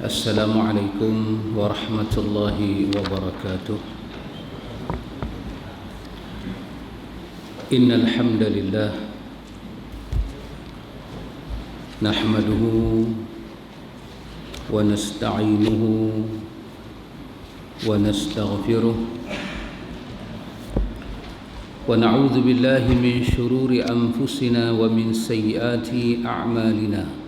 Assalamualaikum warahmatullahi wabarakatuh. Innal hamdalillah nahmaduhu wa nasta'inuhu wa nastaghfiruh wa na'udzu billahi min shururi anfusina wa min sayyiati a'malina.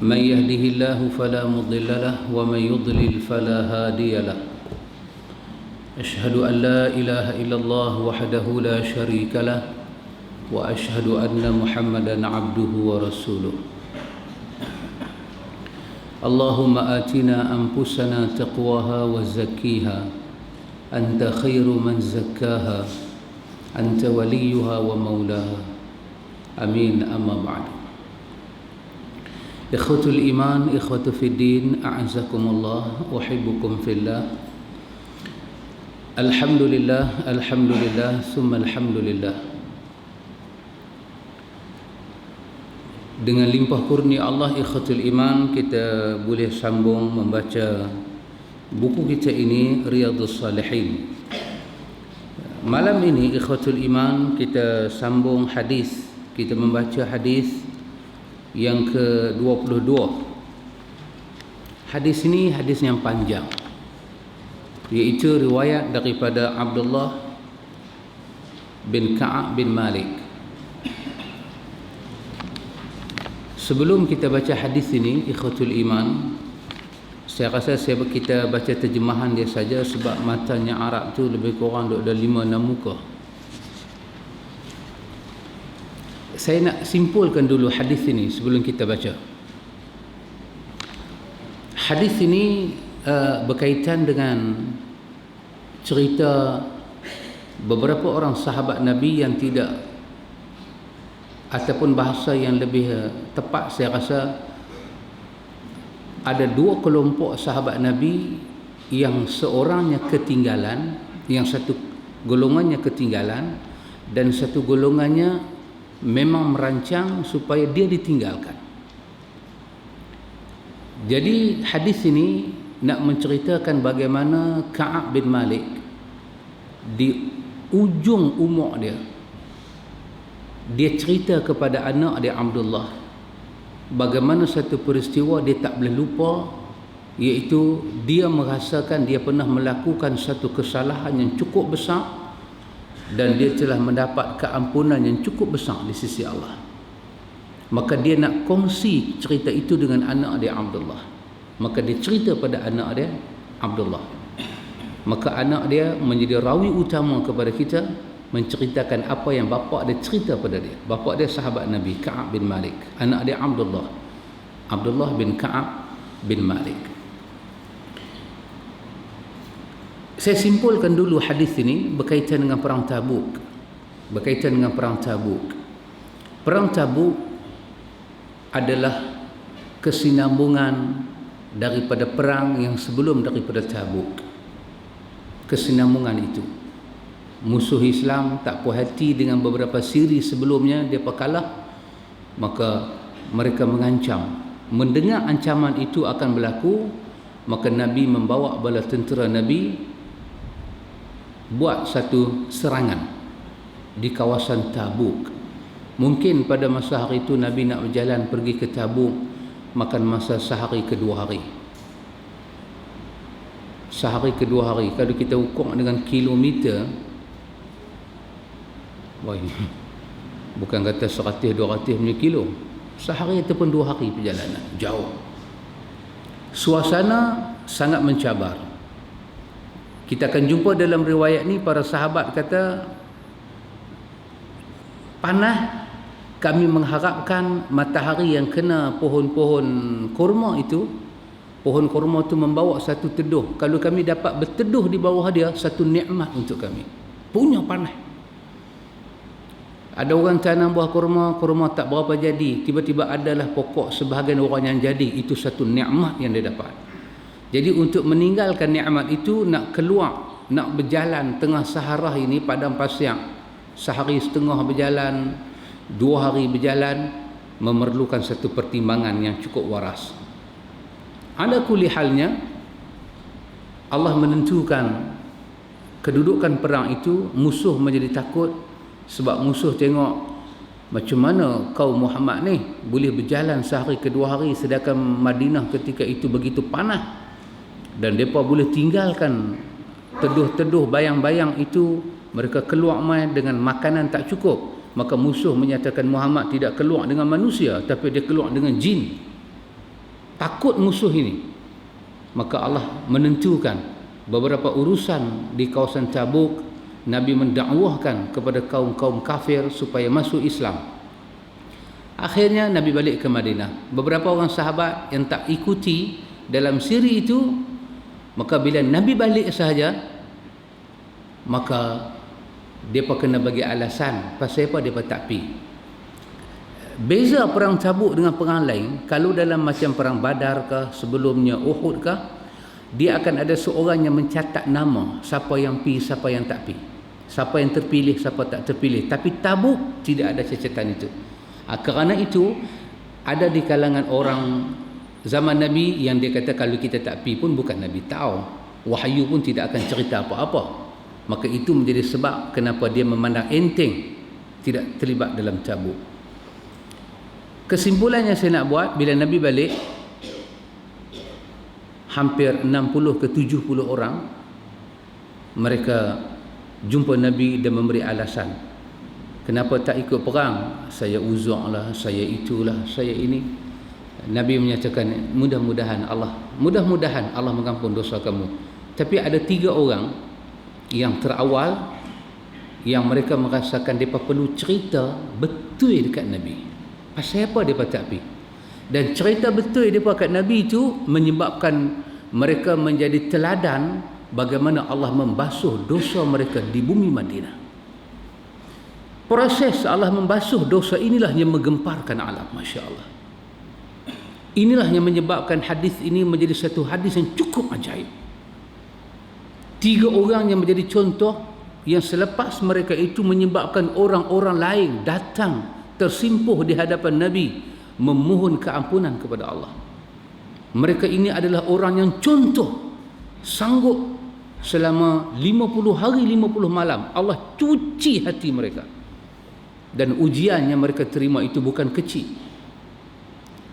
من يهده الله فلا مضل له ومن يضلل فلا هادي له. أشهد أن لا إله إلا الله وحده لا شريك له وأشهد أن محمدا عبده ورسوله. اللهم آتنا أنفسنا تقواها وزكيها أنت خير من زكاها أنت وليها ومولاها. آمين. أما بعد. Ikhwatul iman, ikhwatu fiddin, a'azakumullah, uhibbukum fillah. Alhamdulillah, alhamdulillah, summa alhamdulillah. Dengan limpah kurnia Allah, ikhwatul iman, kita boleh sambung membaca buku kita ini, Riyadhus Salihin. Malam ini, ikhwatul iman, kita sambung hadis. Kita membaca hadis yang ke-22. Hadis ini hadis yang panjang, iaitu riwayat daripada Abdullah bin Ka'ab bin Malik. Sebelum kita baca hadis ini, ikhwatul iman, saya rasa kita baca terjemahan dia saja, sebab matanya Arab tu lebih kurang ada 5-6 muka. Saya nak simpulkan dulu hadis ini sebelum kita baca. Hadis ini berkaitan dengan cerita beberapa orang sahabat Nabi yang tidak, ataupun bahasa yang lebih tepat saya rasa, ada dua kelompok sahabat Nabi yang seorangnya ketinggalan, yang satu golongannya ketinggalan dan satu golongannya memang merancang supaya dia ditinggalkan. Jadi hadis ini nak menceritakan bagaimana Ka'ab bin Malik di ujung umur dia cerita kepada anak dia Abdullah bagaimana satu peristiwa dia tak boleh lupa, iaitu dia merasakan dia pernah melakukan satu kesalahan yang cukup besar dan dia telah mendapat keampunan yang cukup besar di sisi Allah. Maka dia nak kongsi cerita itu dengan anak dia Abdullah. Maka dia cerita pada anak dia Abdullah. Maka anak dia menjadi rawi utama kepada kita, menceritakan apa yang bapa dia cerita pada dia. Bapa dia sahabat Nabi Ka'ab bin Malik, anak dia Abdullah bin Ka'ab bin Malik. Saya simpulkan dulu hadis ini berkaitan dengan perang Tabuk. Perang Tabuk adalah kesinambungan daripada perang yang sebelum daripada Tabuk. Kesinambungan itu, musuh Islam tak puas hati dengan beberapa siri sebelumnya dia kalah, maka mereka mengancam. Mendengar ancaman itu akan berlaku, maka Nabi membawa bala tentera Nabi buat satu serangan di kawasan Tabuk. Mungkin pada masa hari itu Nabi nak berjalan pergi ke Tabuk makan masa sehari ke 2 hari. Sehari ke 2 hari, kalau kita ukur dengan kilometer, bukan kata 100-200 punya kilo, sehari ataupun 2 hari perjalanan, jauh. Suasana sangat mencabar. Kita akan jumpa dalam riwayat ni, para sahabat kata, panah, kami mengharapkan matahari yang kena pohon-pohon kurma itu, pohon kurma itu membawa satu teduh. Kalau kami dapat berteduh di bawah dia, satu nikmat untuk kami. Punya panah. Ada orang tanam buah kurma tak berapa jadi, tiba-tiba adalah pokok sebahagian orang yang jadi, itu satu nikmat yang dia dapat. Jadi untuk meninggalkan nikmat itu, nak keluar, nak berjalan tengah Sahara ini, padang pasir, sehari setengah berjalan, 2 hari berjalan, memerlukan satu pertimbangan yang cukup waras. Ala kulli halnya, Allah menentukan kedudukan perang itu, musuh menjadi takut sebab musuh tengok macam mana kaum Muhammad ni boleh berjalan sehari kedua hari, sedangkan Madinah ketika itu begitu panas, dan mereka boleh tinggalkan teduh-teduh bayang-bayang itu, mereka keluar mai dengan makanan tak cukup. Maka musuh menyatakan Muhammad tidak keluar dengan manusia, tapi dia keluar dengan jin. Takut musuh ini. Maka Allah menentukan beberapa urusan di kawasan Tabuk. Nabi mendakwahkan kepada kaum-kaum kafir supaya masuk Islam. Akhirnya Nabi balik ke Madinah. Beberapa orang sahabat yang tak ikuti dalam siri itu, maka bila Nabi balik sahaja, maka mereka kena bagi alasan pasal apa mereka tak pergi. Beza perang Tabuk dengan perang lain, kalau dalam macam perang Badar ke, sebelumnya Uhud ke, dia akan ada seorang yang mencatat nama siapa yang pergi, siapa yang tak pergi, siapa yang terpilih, siapa tak terpilih. Tapi Tabuk tidak ada catatan itu. Kerana itu ada di kalangan orang zaman Nabi yang dia kata kalau kita tak pergi pun bukan Nabi tahu, wahyu pun tidak akan cerita apa-apa. Maka itu menjadi sebab kenapa dia memandang enteng tidak terlibat dalam Tabuk. Kesimpulannya saya nak buat, bila Nabi balik, hampir 60 ke 70 orang mereka jumpa Nabi dan memberi alasan kenapa tak ikut perang. Saya uzur lah, saya itulah, saya ini. Nabi menyatakan mudah-mudahan Allah mengampun dosa kamu. Tapi ada 3 orang yang terawal yang mereka merasakan mereka perlu cerita betul dekat Nabi pasal apa mereka tak pergi. Dan cerita betul mereka kat Nabi itu menyebabkan mereka menjadi teladan bagaimana Allah membasuh dosa mereka di bumi Madinah. Proses Allah membasuh dosa inilah yang menggemparkan alam, Masya Allah. Inilah yang menyebabkan hadis ini menjadi satu hadis yang cukup ajaib. 3 orang yang menjadi contoh, yang selepas mereka itu menyebabkan orang-orang lain datang tersimpuh di hadapan Nabi memohon keampunan kepada Allah. Mereka ini adalah orang yang contoh, sanggup selama 50 hari 50 malam Allah cuci hati mereka, dan ujian yang mereka terima itu bukan kecil.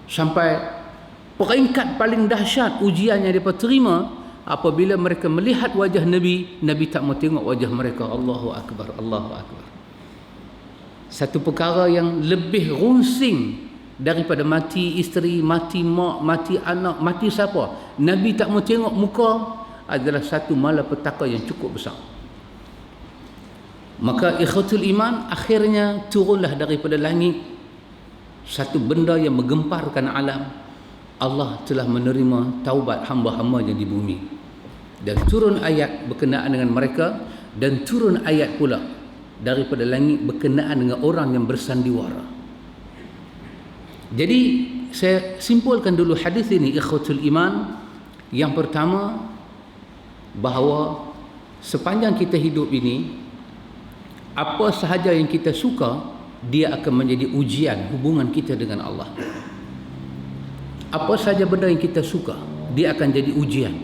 Sampai peringkat paling dahsyat ujian yang mereka terima apabila mereka melihat wajah Nabi, Nabi tak mau tengok wajah mereka. Allahu Akbar, Allahu Akbar. Satu perkara yang lebih runsing daripada mati isteri, mati mak, mati anak, mati siapa, Nabi tak mau tengok muka, adalah satu malapetaka yang cukup besar. Maka ikhwatul iman, akhirnya turunlah daripada langit satu benda yang menggemparkan alam. Allah telah menerima taubat hamba-hambanya di bumi, dan turun ayat berkenaan dengan mereka, dan turun ayat pula daripada langit berkenaan dengan orang yang bersandiwara. Jadi saya simpulkan dulu hadis ini, ikhwatul iman. Yang pertama, bahawa sepanjang kita hidup ini, apa sahaja yang kita suka, dia akan menjadi ujian hubungan kita dengan Allah. Apa sahaja benda yang kita suka, dia akan jadi ujian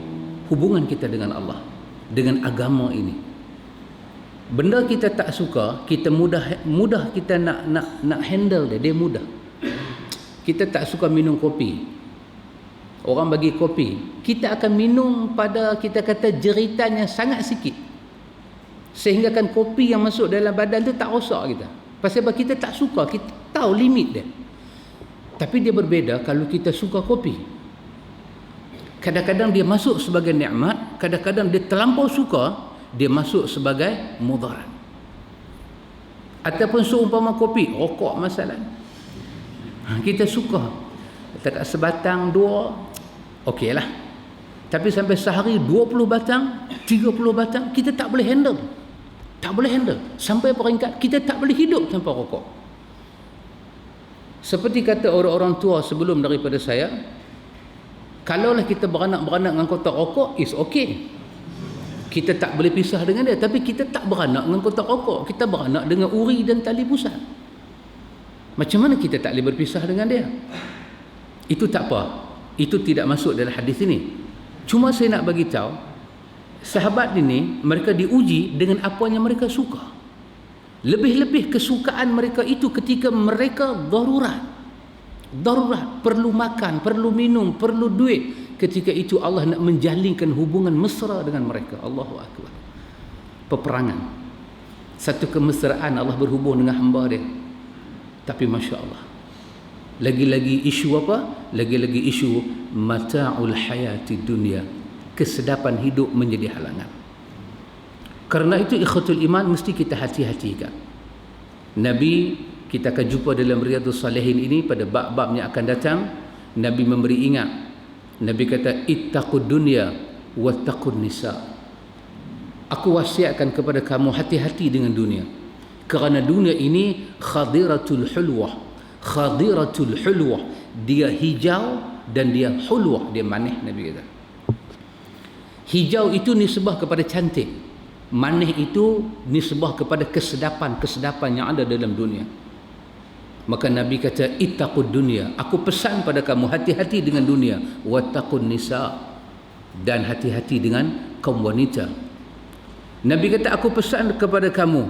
hubungan kita dengan Allah, dengan agama ini. Benda kita tak suka, kita mudah kita nak handle dia mudah. Kita tak suka minum kopi, orang bagi kopi, kita akan minum pada, kita kata, jeritannya sangat sikit, sehingga kan kopi yang masuk dalam badan tu tak rosak kita. Pasal kita tak suka, kita tahu limit dia. Tapi dia berbeza kalau kita suka kopi. Kadang-kadang dia masuk sebagai nikmat, kadang-kadang dia terlampau suka, dia masuk sebagai mudarat. Ataupun seumpama kopi, rokok masalah. Kita suka, tak sebatang 2, okey lah. Tapi sampai sehari 20 batang, 30 batang, kita tak boleh handle. Tak boleh handle. Sampai peringkat kita tak boleh hidup tanpa rokok. Seperti kata orang-orang tua sebelum daripada saya, kalaulah kita beranak-beranak dengan kotak rokok, is okay. Kita tak boleh pisah dengan dia. Tapi kita tak beranak dengan kotak rokok, kita beranak dengan uri dan tali pusat. Macam mana kita tak boleh berpisah dengan dia? Itu tak apa. Itu tidak masuk dalam hadis ini. Cuma saya nak bagi tahu, sahabat ini mereka diuji dengan apa yang mereka suka. Lebih-lebih kesukaan mereka itu ketika mereka darurat, perlu makan, perlu minum, perlu duit. Ketika itu Allah nak menjalinkan hubungan mesra dengan mereka. Allahu Akbar. Peperangan, satu kemesraan Allah berhubung dengan hamba dia. Tapi Masya Allah, lagi-lagi isu apa? Lagi-lagi isu mata'ul hayati dunia, kesedapan hidup menjadi halangan. Karena itu ikhwatul iman, mesti kita hati-hatikan. Nabi, kita akan jumpa dalam Riyadhus Salihin ini pada bab-bab yang akan datang, Nabi memberi ingat. Nabi kata, ittaqud dunya wattaqun nisa. Aku wasiatkan kepada kamu, hati-hati dengan dunia. Kerana dunia ini khadiratul hulwah. Khadiratul hulwah, dia hijau dan dia hulwah, dia manis. Nabi kata hijau itu nisbah kepada cantik, manis itu nisbah kepada kesedapan yang ada dalam dunia. Maka Nabi kata, ittaqud dunya, aku pesan pada kamu, hati-hati dengan dunia, wattaqun nisa, dan hati-hati dengan kaum wanita. Nabi kata, aku pesan kepada kamu,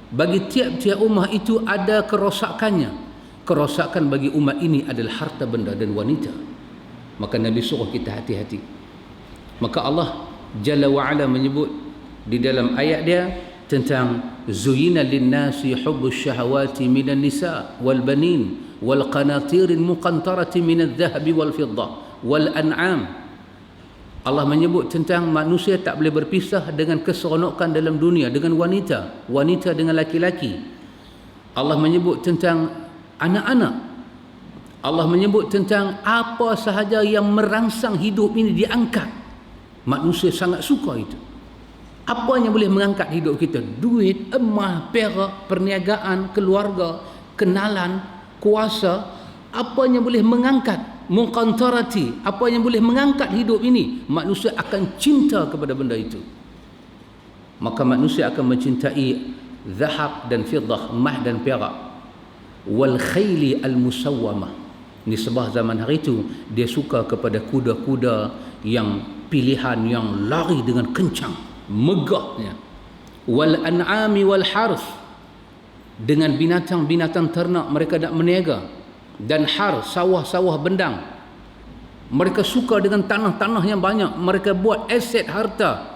bagi tiap-tiap ummah itu ada kerosakannya. Kerosakan bagi umat ini adalah harta benda dan wanita. Maka Nabi suruh kita hati-hati. Maka Allah Jalla wa'ala menyebut di dalam ayat dia tentang zuyina linnasi hubbus syahawati minan nisa wal banin wal qanatiril muqantarati minadh dhahabi wal fiddah wal an'am. Allah menyebut tentang manusia tak boleh berpisah dengan keseronokan dalam dunia dengan wanita, wanita dengan laki-laki. Allah menyebut tentang anak-anak. Allah menyebut tentang apa sahaja yang merangsang hidup ini diangkat. Manusia sangat suka itu. Apa yang boleh mengangkat hidup kita? Duit, emas, perak, perniagaan, keluarga, kenalan, kuasa. Apa yang boleh mengangkat? Muqantarati, apa yang boleh mengangkat hidup ini? Manusia akan cinta kepada benda itu. Maka manusia akan mencintai zahab dan fiddah, emas dan perak. Wal khayli al musawwamah. Nisbah zaman hari itu, dia suka kepada kuda-kuda yang pilihan, yang lari dengan kencang, megahnya. Wal an'ami wal harth, dengan binatang-binatang ternak mereka nak meniaga. Dan har, sawah-sawah bendang, mereka suka dengan tanah-tanah yang banyak, mereka buat aset harta.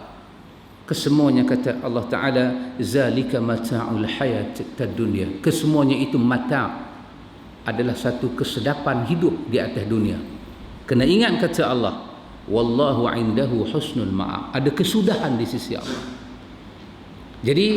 Kesemuanya kata Allah Ta'ala, zalika mata'ul hayat dunya. Kesemuanya itu mata', adalah satu kesedapan hidup di atas dunia. Kena ingat kata Allah, wallahu indahu husnul ma'ab, ada kesudahan di sisi Allah. Jadi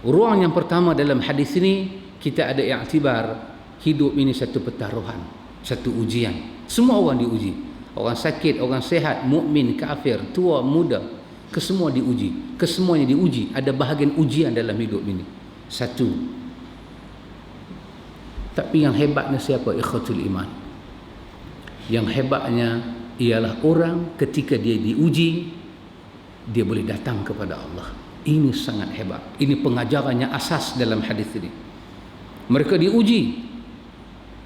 ruang yang pertama dalam hadis ini, kita ada i'tibar hidup ini satu pertaruhan, satu ujian. Semua orang diuji, orang sakit, orang sehat, mukmin, kafir, tua, muda, kesemua diuji. Kesemuanya diuji. Ada bahagian ujian dalam hidup ini. Satu. Tapi yang hebatnya siapa? Ikhwatul iman. Yang hebatnya ialah orang ketika dia diuji, dia boleh datang kepada Allah. Ini sangat hebat. Ini pengajarannya asas dalam hadis ini. Mereka diuji.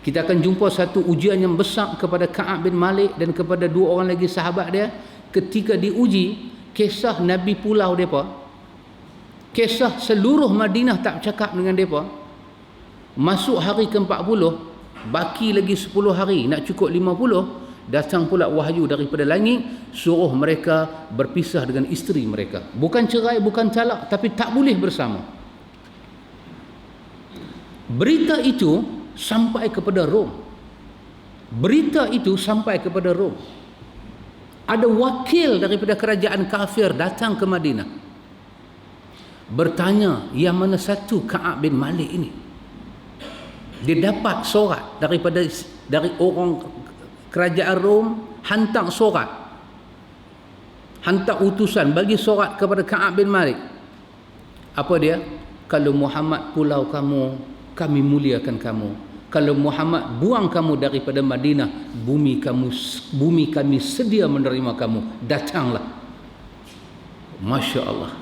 Kita akan jumpa satu ujian yang besar kepada Ka'ab bin Malik dan kepada dua orang lagi sahabat dia. Ketika diuji, kisah Nabi pulau mereka, kisah seluruh Madinah tak cakap dengan mereka. Masuk hari ke-40, baki lagi 10 hari, nak cukup 50, datang pula wahyu daripada langit, suruh mereka berpisah dengan isteri mereka. Bukan cerai, bukan talak, tapi tak boleh bersama. Berita itu sampai kepada Rom. Berita itu sampai kepada Rom. Ada wakil daripada kerajaan kafir datang ke Madinah, bertanya, yang mana satu Ka'ab bin Malik ini? Dia dapat surat dari orang kerajaan Rom, hantar surat, hantar utusan, bagi surat kepada Ka'ab bin Malik. Apa dia? Kalau Muhammad pulau kamu, kami muliakan kamu. Kalau Muhammad buang kamu daripada Madinah, bumi kami sedia menerima kamu. Datanglah. Masya Allah.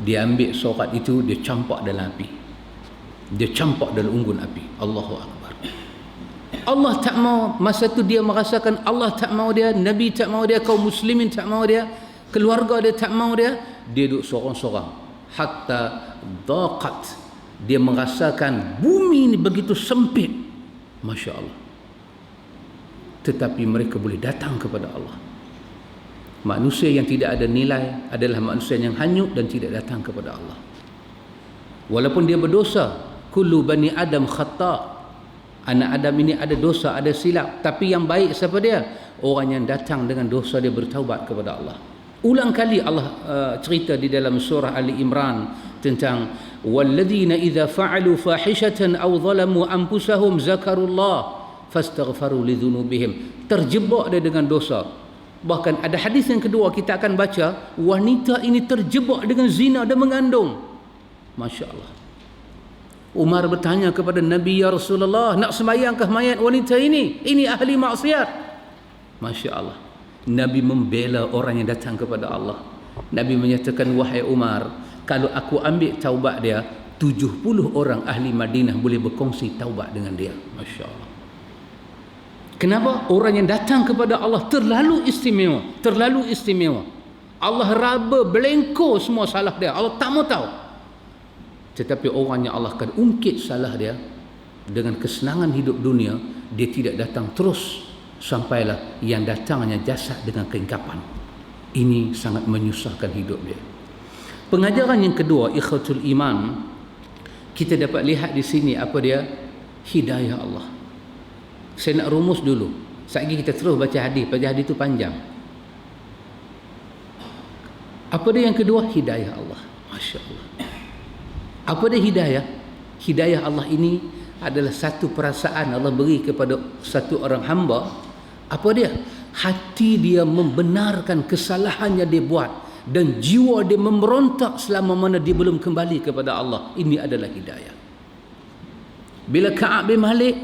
Dia ambil surat itu, dia campak dalam api. Dia campak dalam unggun api. Allahu Akbar. Allah tak mau, masa tu dia merasakan Allah tak mau dia, Nabi tak mau dia, kaum muslimin tak mau dia, keluarga dia tak mau dia, dia duduk sorang-sorang. Hatta daqat, dia merasakan bumi ni begitu sempit, Masya Allah, tetapi mereka boleh datang kepada Allah. Manusia yang tidak ada nilai adalah manusia yang hanyut dan tidak datang kepada Allah. Walaupun dia berdosa, kullu bani Adam khata', anak Adam ini ada dosa, ada silap, tapi yang baik siapa dia? Orang yang datang dengan dosa dia bertaubat kepada Allah. Ulang kali Allah cerita di dalam surah Ali Imran tentang walladzina idza fa'alu fahishatan aw zalamu anfusahum zakarullah fastaghfaru lidzunubihim. Terjebak dia dengan dosa. Bahkan ada hadis yang kedua kita akan baca, wanita ini terjebak dengan zina dan mengandung. Masya Allah. Umar bertanya kepada Nabi, ya Rasulullah, nak sembahyangkah mayat wanita ini? Ini ahli maksiat. Masya Allah. Nabi membela orang yang datang kepada Allah. Nabi menyatakan, wahai Umar, kalau aku ambil taubat dia, 70 orang ahli Madinah boleh berkongsi taubat dengan dia. Masya Allah. Kenapa? Orang yang datang kepada Allah terlalu istimewa, terlalu istimewa. Allah raba, belengko semua salah dia. Allah tak mau tahu. Tetapi orang yang Allah akan ungkit salah dia dengan kesenangan hidup dunia, dia tidak datang terus sampailah yang datangnya jasad dengan keingkapan. Ini sangat menyusahkan hidup dia. Pengajaran yang kedua, ikhwatul iman, kita dapat lihat di sini apa dia? Hidayah Allah. Saya nak rumus dulu. Sekejap kita terus baca hadis. Baca hadis itu panjang. Apa dia yang kedua? Hidayah Allah. Masya Allah. Apa dia hidayah? Hidayah Allah ini adalah satu perasaan Allah beri kepada satu orang hamba. Apa dia? Hati dia membenarkan kesalahan yang dia buat dan jiwa dia memberontak selama mana dia belum kembali kepada Allah. Ini adalah hidayah. Bila Ka'ab bin Malik,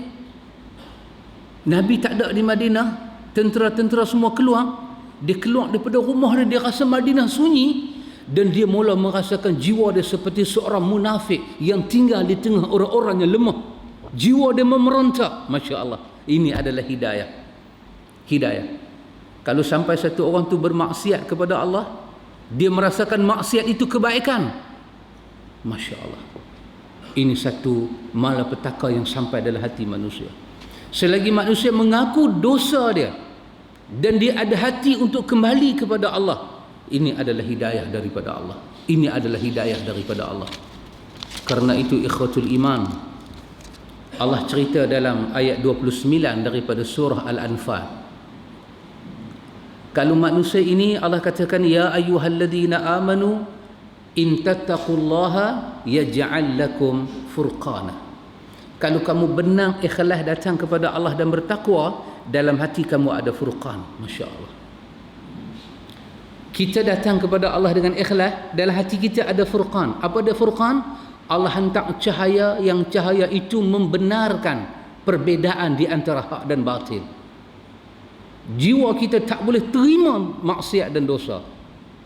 Nabi tak ada di Madinah, tentera-tentera semua keluar, dia keluar daripada rumah dia, dia rasa Madinah sunyi, dan dia mula merasakan jiwa dia seperti seorang munafik yang tinggal di tengah orang-orang yang lemah. Jiwa dia memerontak. Masya Allah. Ini adalah hidayah. Hidayah. Kalau sampai satu orang tu bermaksiat kepada Allah, dia merasakan maksiat itu kebaikan. Masya Allah. Ini satu malapetaka yang sampai dalam hati manusia. Selagi manusia mengaku dosa dia dan dia ada hati untuk kembali kepada Allah, ini adalah hidayah daripada Allah. Ini adalah hidayah daripada Allah. Karena itu ikhwatul iman, Allah cerita dalam ayat 29 daripada surah Al-Anfal. Kalau manusia ini Allah katakan, ya ayyuhalladzina amanu in tattaqullaha yaj'al lakum furqana. Kalau kamu benang ikhlas datang kepada Allah dan bertakwa, dalam hati kamu ada furqan. Masya Allah. Kita datang kepada Allah dengan ikhlas, dalam hati kita ada furqan. Apa ada furqan? Allah hantar cahaya yang cahaya itu membenarkan perbezaan di antara hak dan batil. Jiwa kita tak boleh terima maksiat dan dosa.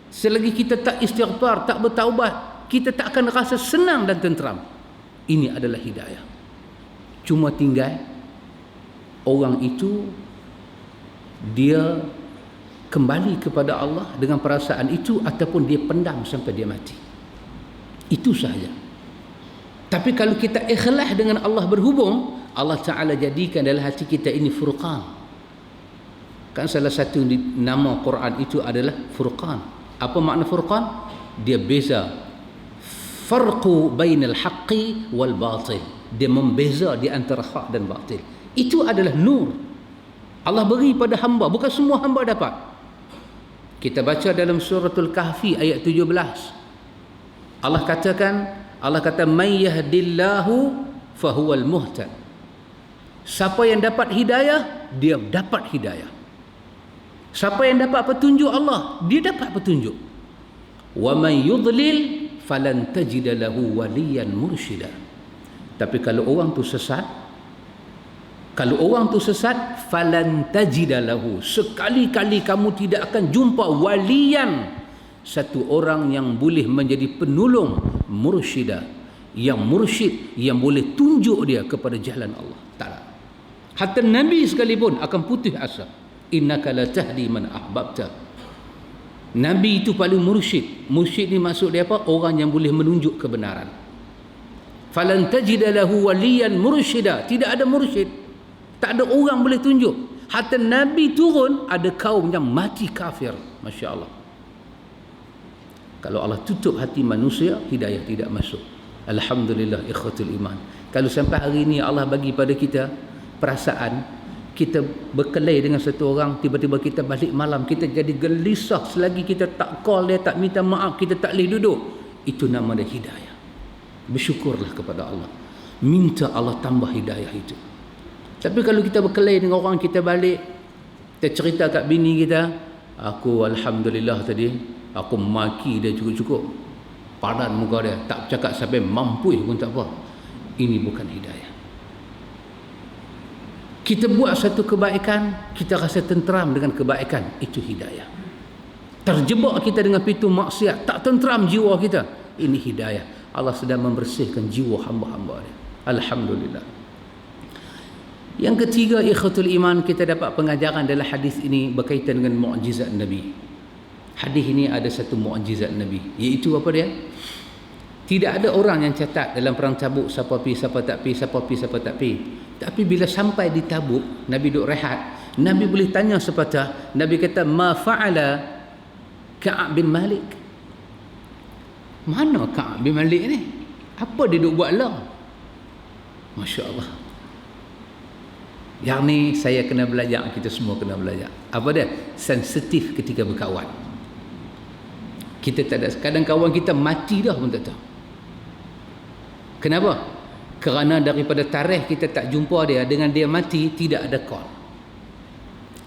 Selagi kita tak istighfar, tak bertaubat, kita tak akan rasa senang dan tenteram. Ini adalah hidayah. Cuma tinggal orang itu dia kembali kepada Allah dengan perasaan itu ataupun dia pendam sampai dia mati. Itu sahaja. Tapi kalau kita ikhlas dengan Allah berhubung, Allah Ta'ala jadikan dalam hati kita ini furqan. Kan salah satu nama Quran itu adalah furqan. Apa makna furqan? Dia beza. Farqu bainal haqqi wal batil. Dia membeza di antara hak dan batil. Itu adalah nur Allah beri pada hamba. Bukan semua hamba dapat. Kita baca dalam suratul Kahfi ayat 17. Allah kata may yahdillahu fahuwal muhtad. Siapa yang dapat hidayah, dia dapat hidayah. Siapa yang dapat petunjuk Allah, dia dapat petunjuk. Wa may yudlil falan tajida lahu waliyan mursyida. Tapi kalau orang tu sesat, falan tajida lahu, sekali-kali kamu tidak akan jumpa waliyan, satu orang yang boleh menjadi penolong, mursyida, yang mursyid, yang boleh tunjuk dia kepada jalan Allah Ta'ala. Hatta Nabi sekalipun akan putus asa. Innaka la tahdi man ahbabta. Nabi itu paling mursyid. Mursyid ni maksud dia apa? Orang yang boleh menunjuk kebenaran. Falan tajida lahu waliyan mursyida. Tidak ada mursyid. Tak ada orang boleh tunjuk. Hatta Nabi turun, ada kaum yang mati kafir. Masya Allah. Kalau Allah tutup hati manusia, hidayah tidak masuk. Alhamdulillah ikhwatul iman. Kalau sampai hari ini Allah bagi pada kita perasaan, kita berkelahi dengan satu orang, tiba-tiba kita balik malam, kita jadi gelisah selagi kita tak call dia, tak minta maaf, kita tak boleh duduk. Itu nama dia hidayah. Bersyukurlah kepada Allah. Minta Allah tambah hidayah itu. Tapi kalau kita berkelahi dengan orang, kita balik, kita cerita kat bini kita, aku alhamdulillah tadi, aku maki dia cukup-cukup. Padan muka dia, tak cakap sampai mampu pun tak apa. Ini bukan hidayah. Kita buat satu kebaikan, kita rasa tenteram dengan kebaikan, itu hidayah. Terjebak kita dengan pintu maksiat, tak tenteram jiwa kita, ini hidayah. Allah sedang membersihkan jiwa hamba-hamba dia. Alhamdulillah. Yang ketiga, ikhwatul iman, kita dapat pengajaran dalam hadis ini berkaitan dengan mukjizat Nabi. Hadis ini ada satu mukjizat Nabi, iaitu apa dia? Tidak ada orang yang catat dalam perang Tabuk siapa pi, siapa tak pi, siapa pi, siapa tak pi. Tapi bila sampai di Tabuk, Nabi duduk rehat, Nabi boleh tanya sepatah. Nabi kata, ma fa'ala Ka'ab bin Malik. Mana Ka'ab bin Malik ni? Apa dia duk buat lah? Masya Allah. Yang ni saya kena belajar, kita semua kena belajar. Apa dia? Sensitif ketika berkawan. Kita tak ada, kadang kawan kita mati dah pun tak tahu. Kenapa? Kerana daripada tarikh kita tak jumpa dia, dengan dia mati tidak ada call.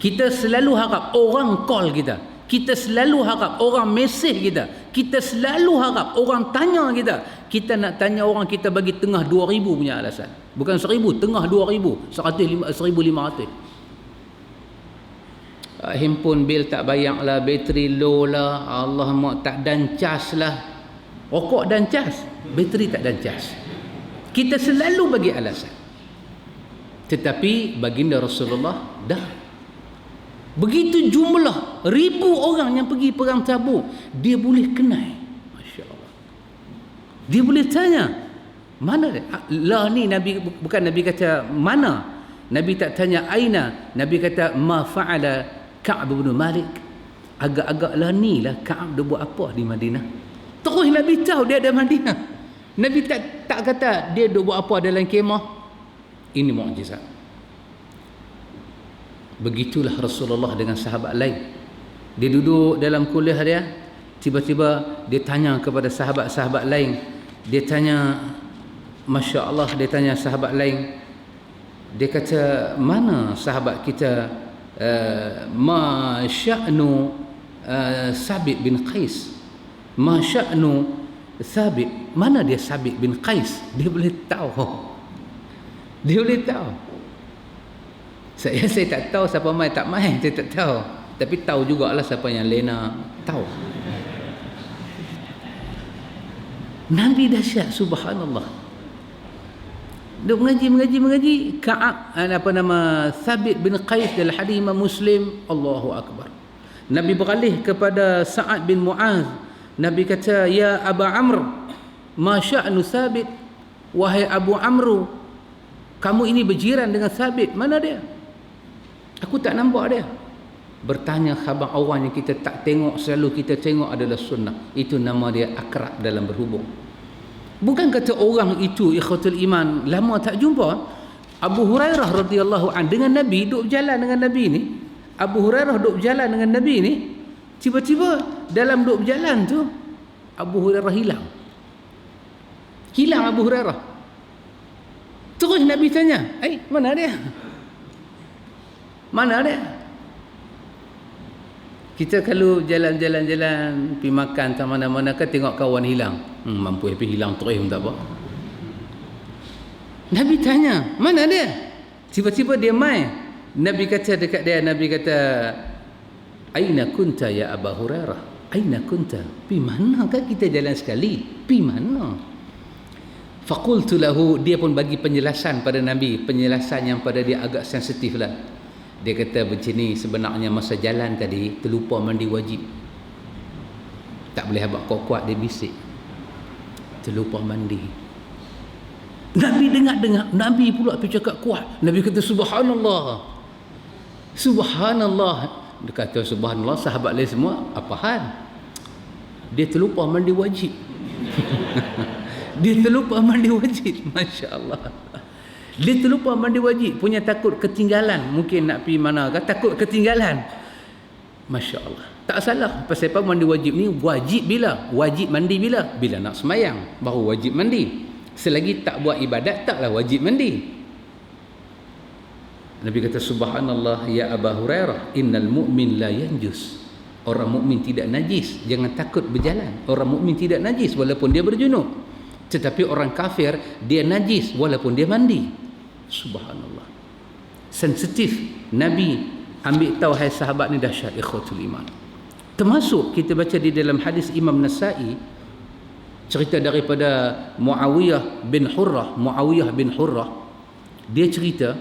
Kita selalu harap orang call kita. Kita selalu harap orang mesej kita. Kita selalu harap orang tanya kita. Kita nak tanya orang, kita bagi tengah 2,000 punya alasan. Bukan 1,000, tengah 2,000, 1,500. Handphone bil tak bayar lah, bateri low lah, Allah mak tak dan cas lah. Rokok dan cas, bateri tak dan cas. Kita selalu bagi alasan. Tetapi baginda Rasulullah dah. Begitu jumlah ribu orang yang pergi perang Tabuk, dia boleh kenal. Masya Allah. Dia boleh tanya, mana dia? Lah ni Nabi, bukan Nabi kata mana. Nabi tak tanya aina. Nabi kata ma fa'ala Ka'ab bin Malik. Agak-agak lah ni lah Ka'ab dia buat apa di Madinah. Terus Nabi tahu dia ada Madinah. Nabi tak kata dia duk buat apa dalam kemah. Ini mukjizat. Begitulah Rasulullah dengan sahabat lain. Dia duduk dalam kuliah dia, tiba-tiba dia tanya kepada sahabat-sahabat lain. Dia tanya, Masya Allah, dia tanya sahabat lain. Dia kata, mana sahabat kita ma sya'nu Sabit bin Qais? Ma sya'nu Sabit, mana dia Sabit bin Qais? Dia boleh tahu. Dia boleh tahu. Saya tak tahu siapa main tak main, saya tak tahu. Tapi tahu jugalah siapa yang Lena tahu. Nabi dahsyat, subhanallah. Dia mengaji. Ka'ab, apa nama, Sabit bin Qais dalam hadis Imam Muslim, Allahu Akbar. Nabi beralih kepada Sa'ad bin Mu'az. Nabi kata, ya Aba Amr, ma sya'nu Sabit? Wahai Abu Amru, kamu ini berjiran dengan Sabit, mana dia? Aku tak nampak dia. Bertanya khabar orang yang kita tak tengok, selalu kita tengok adalah sunnah. Itu nama dia akrab dalam berhubung. Bukan kata orang itu ikhwatul iman lama tak jumpa. Abu Hurairah radhiyallahu an dengan Nabi, duduk berjalan dengan Nabi ni. Abu Hurairah duduk berjalan dengan Nabi ni. Tiba-tiba dalam duduk berjalan tu, Abu Hurairah hilang. Hilang Abu Hurairah. Terus Nabi tanya, mana dia? Mana dia? Kita kalau jalan-jalan pergi makan tak mana-mana kan, tengok kawan hilang. Mampu pergi hilang terus pun tak apa. Nabi tanya, mana dia? Tiba-tiba dia main. Nabi kata dekat dia, Nabi kata, aina kunta ya Abu Hurairah? Aina kunta? Pi mana kan kita jalan sekali? Pi mana? Faqultu lahu, dia pun bagi penjelasan pada Nabi, penjelasan yang pada dia agak sensitif lah. Dia kata begini, sebenarnya masa jalan tadi terlupa mandi wajib. Tak boleh habaq kuat-kuat, dia bisik. Terlupa mandi. Nabi dengar-dengar, Nabi pula pergi cakap kuat. Nabi kata subhanallah. Subhanallah. Dia kata subhanallah, sahabat lain semua, apa hal? Dia terlupa mandi wajib. Dia terlupa mandi wajib. Masya Allah. Dia terlupa mandi wajib. Punya takut ketinggalan. Mungkin nak pergi mana kan? Takut ketinggalan. Masya Allah. Tak salah. Pasal apa mandi wajib ni? Wajib bila? Wajib mandi bila? Bila nak semayang. Baru wajib mandi. Selagi tak buat ibadat, taklah wajib mandi. Nabi kata subhanallah ya Aba Hurairah. Innal mu'min la yanjus. Orang mukmin tidak najis. Jangan takut berjalan. Orang mukmin tidak najis walaupun dia berjunub. Tetapi orang kafir dia najis walaupun dia mandi. Subhanallah. Sensitif. Nabi ambil tahu hai sahabat ni dahsyat ikhwatul iman. Termasuk kita baca di dalam hadis Imam Nasa'i, cerita daripada Muawiyah bin Hurrah. Dia cerita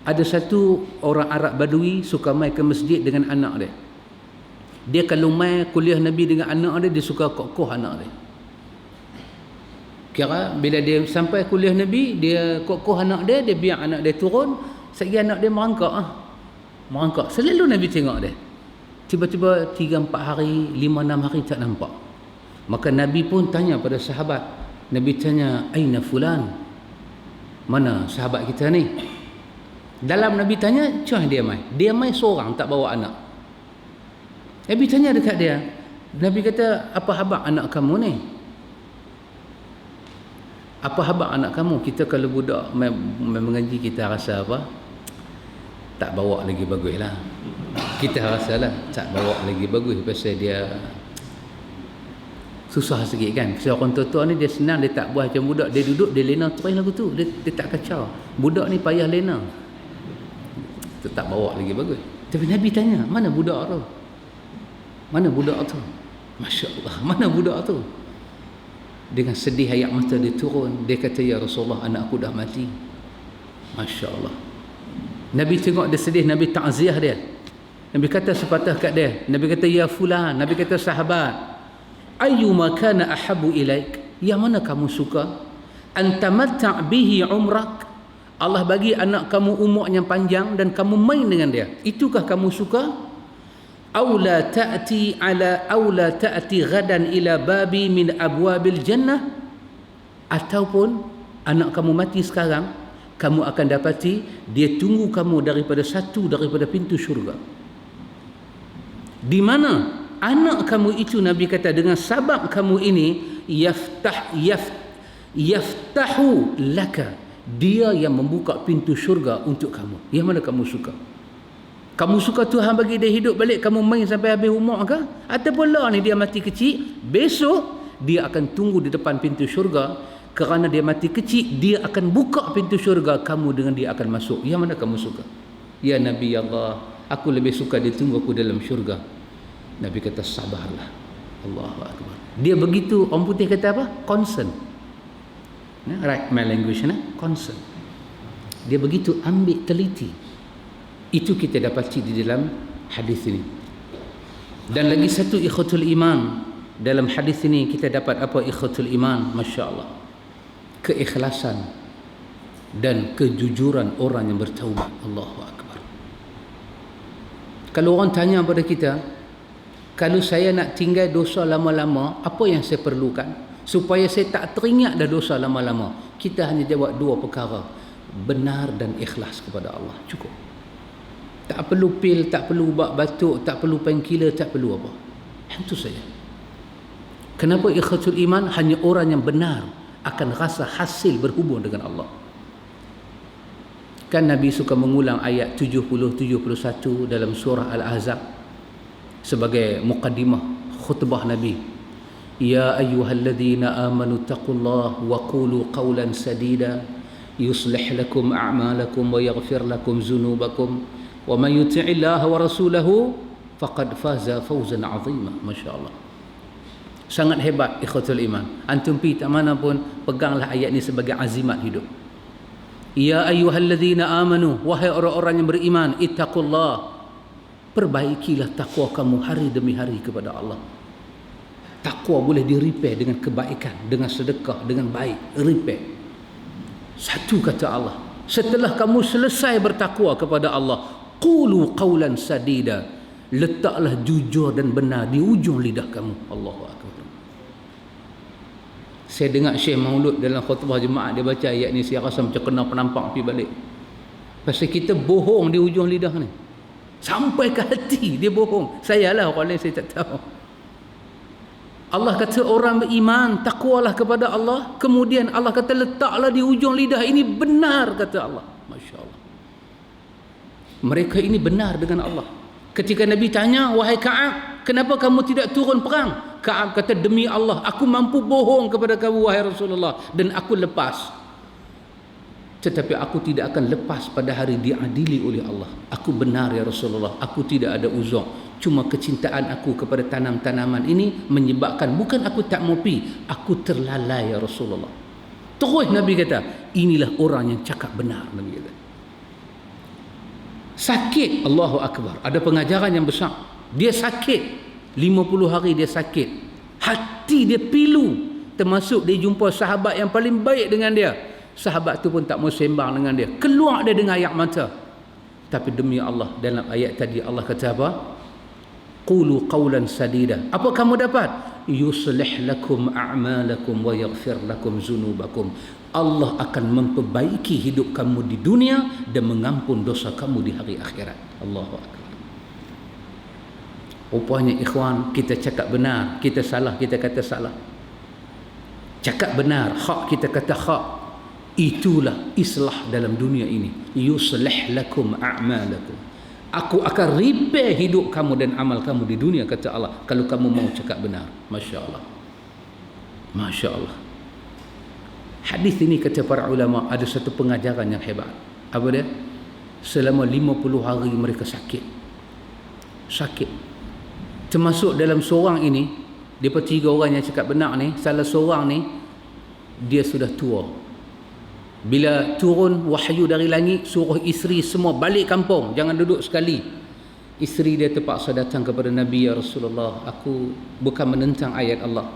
ada satu orang Arab Badui suka mai ke masjid dengan anak dia. Dia kalau mai kuliah Nabi dengan anak dia suka kokoh anak dia. Kira bila dia sampai kuliah Nabi, dia kokoh anak dia biar anak dia turun, sekali anak dia merangkak. Selalu Nabi tengok dia. Tiba-tiba 3-4 hari, 5-6 hari tak nampak. Maka Nabi pun tanya pada sahabat. Nabi tanya, aina fulan? Mana sahabat kita ni? Dalam Nabi tanya, macam dia mai? Dia mai seorang, tak bawa anak. Nabi tanya dekat dia. Nabi kata, apa khabar anak kamu ni? Apa khabar anak kamu? Kita kalau budak mengaji, kita rasa apa? Tak bawa lagi bagus lah. Kita rasa lah tak bawa lagi bagus. Pasal dia susah sikit kan. Pasal orang tua-tua ni dia senang, dia tak buat macam budak. Dia duduk, dia lena terus lagu tu. Dia tak kacau. Budak ni payah lena. Dia tak bawa lagi bagus. Tapi Nabi tanya, mana budak tu? Mana budak tu? Masya Allah, mana budak tu? Dengan sedih air mata dia turun. Dia kata, ya Rasulullah, anak aku dah mati. Masya Allah. Nabi tengok dia sedih, Nabi ta'ziah dia. Nabi kata sepatah kat dia. Nabi kata, ya fulan. Nabi kata, sahabat, ayyuma kana ahabu ilaik? Yang mana kamu suka? Antamatta' bihi umrak. Allah bagi anak kamu umur yang panjang dan kamu main dengan dia. Itukah kamu suka? Aula ta'ti ghadan ila babi min abwabil jannah, ataupun anak kamu mati sekarang, kamu akan dapati dia tunggu kamu daripada pintu syurga. Di mana anak kamu itu, Nabi kata, dengan sabab kamu ini yaftahu laka, dia yang membuka pintu syurga untuk kamu. Yang mana kamu suka? Kamu suka Tuhan bagi dia hidup balik, kamu main sampai habis umur ke? Ataupun lah ni dia mati kecil, besok dia akan tunggu di depan pintu syurga. Kerana dia mati kecil, dia akan buka pintu syurga, kamu dengan dia akan masuk. Yang mana kamu suka? Ya Nabi Allah, aku lebih suka dia tunggu aku dalam syurga. Nabi kata, sabarlah. Allahu Akbar. Dia begitu, orang putih kata apa? Concern. Right, my language, concern. Dia begitu ambil teliti. Itu kita dapati di dalam hadis ini. Dan lagi satu ikhwatul iman, dalam hadis ini kita dapat apa ikhwatul iman? Masya Allah, keikhlasan dan kejujuran orang yang bertaubat. Allahu Akbar. Kalau orang tanya pada kita, kalau saya nak tinggal dosa lama-lama, apa yang saya perlukan supaya saya tak teringat dah dosa lama-lama? Kita hanya jawab dua perkara: benar dan ikhlas kepada Allah. Cukup. Tak perlu pil, tak perlu ubat batuk, tak perlu painkiller, tak perlu apa. Itu saja. Kenapa ikhwatul iman? Hanya orang yang benar akan rasa hasil berhubung dengan Allah. Kan Nabi suka mengulang ayat 70-71 dalam surah Al-Ahzab sebagai muqaddimah khutbah Nabi. Ya ayyuhalladzina amanu taqullaha wa qulu qawlan sadida yuslih lakum a'malakum wa yaghfir lakum dhunubakum wa man yuti'illaha wa rasulahu faqad faza fawzan 'azima. Masya-Allah. Sangat hebat ikhwatul iman. Antum pi tak mana pun peganglah ayat ni sebagai azimat hidup. Ya ayyuhalladzina amanu, wahai orang-orang yang beriman, ittaqullah, perbaikilah takwa kamu hari demi hari kepada Allah. Takwa boleh di-repair dengan kebaikan, dengan sedekah, dengan baik, repair. Satu kata Allah, setelah kamu selesai bertakwa kepada Allah, qulu qawlan sadida, letaklah jujur dan benar di ujung lidah kamu. Allahu akbar. Saya dengar Syekh Maulud dalam khutbah jemaah, dia baca ayat ni, saya rasa macam kena penampak pergi balik. Pasal kita bohong di ujung lidah ni, sampai ke hati dia bohong. Saya lah, orang lain saya tak tahu. Allah kata orang beriman takwalah kepada Allah, kemudian Allah kata letaklah di ujung lidah. Ini benar kata Allah. Masya Allah, mereka ini benar dengan Allah. Ketika Nabi tanya, wahai Ka'ab, kenapa kamu tidak turun perang? Ka'ab kata, demi Allah, aku mampu bohong kepada kamu wahai Rasulullah, dan aku lepas. Tetapi aku tidak akan lepas pada hari diadili oleh Allah. Aku benar ya Rasulullah, aku tidak ada uzur. Cuma kecintaan aku kepada tanam-tanaman ini menyebabkan, bukan aku tak mau pi, aku terlalai ya Rasulullah. Terus Nabi kata, inilah orang yang cakap benar. Nabi kata sakit, Allahu Akbar, ada pengajaran yang besar. Dia sakit 50 hari, dia sakit, hati dia pilu, termasuk dia jumpa sahabat yang paling baik dengan dia. Sahabat tu pun tak mau sembang dengan dia, keluar dia dengan air mata. Tapi demi Allah, dalam ayat tadi Allah kata apa? Qulu qawlan sadida. Apa kamu dapat? Yuslih lakum a'malakum wa yaghfir lakum zunubakum. Allah akan memperbaiki hidup kamu di dunia dan mengampun dosa kamu di hari akhirat. Allahu akbar. Rupanya ikhwan, kita cakap benar, kita salah, kita kata salah. Cakap benar, hak, kita kata hak. Itulah islah dalam dunia ini. Yuslih lakum a'malakum. Aku akan repair hidup kamu dan amal kamu di dunia, kata Allah, kalau kamu mau cakap benar. Masya Allah, Masya Allah. Hadis ini kata para ulama ada satu pengajaran yang hebat. Apa dia? Selama 50 hari mereka sakit. Termasuk dalam seorang ini, dia 3 orang yang cakap benar ni, salah seorang ni dia sudah tua. Bila turun wahyu dari langit, suruh isteri semua balik kampung, jangan duduk sekali. Isteri dia terpaksa datang kepada Nabi, ya Rasulullah, aku bukan menentang ayat Allah,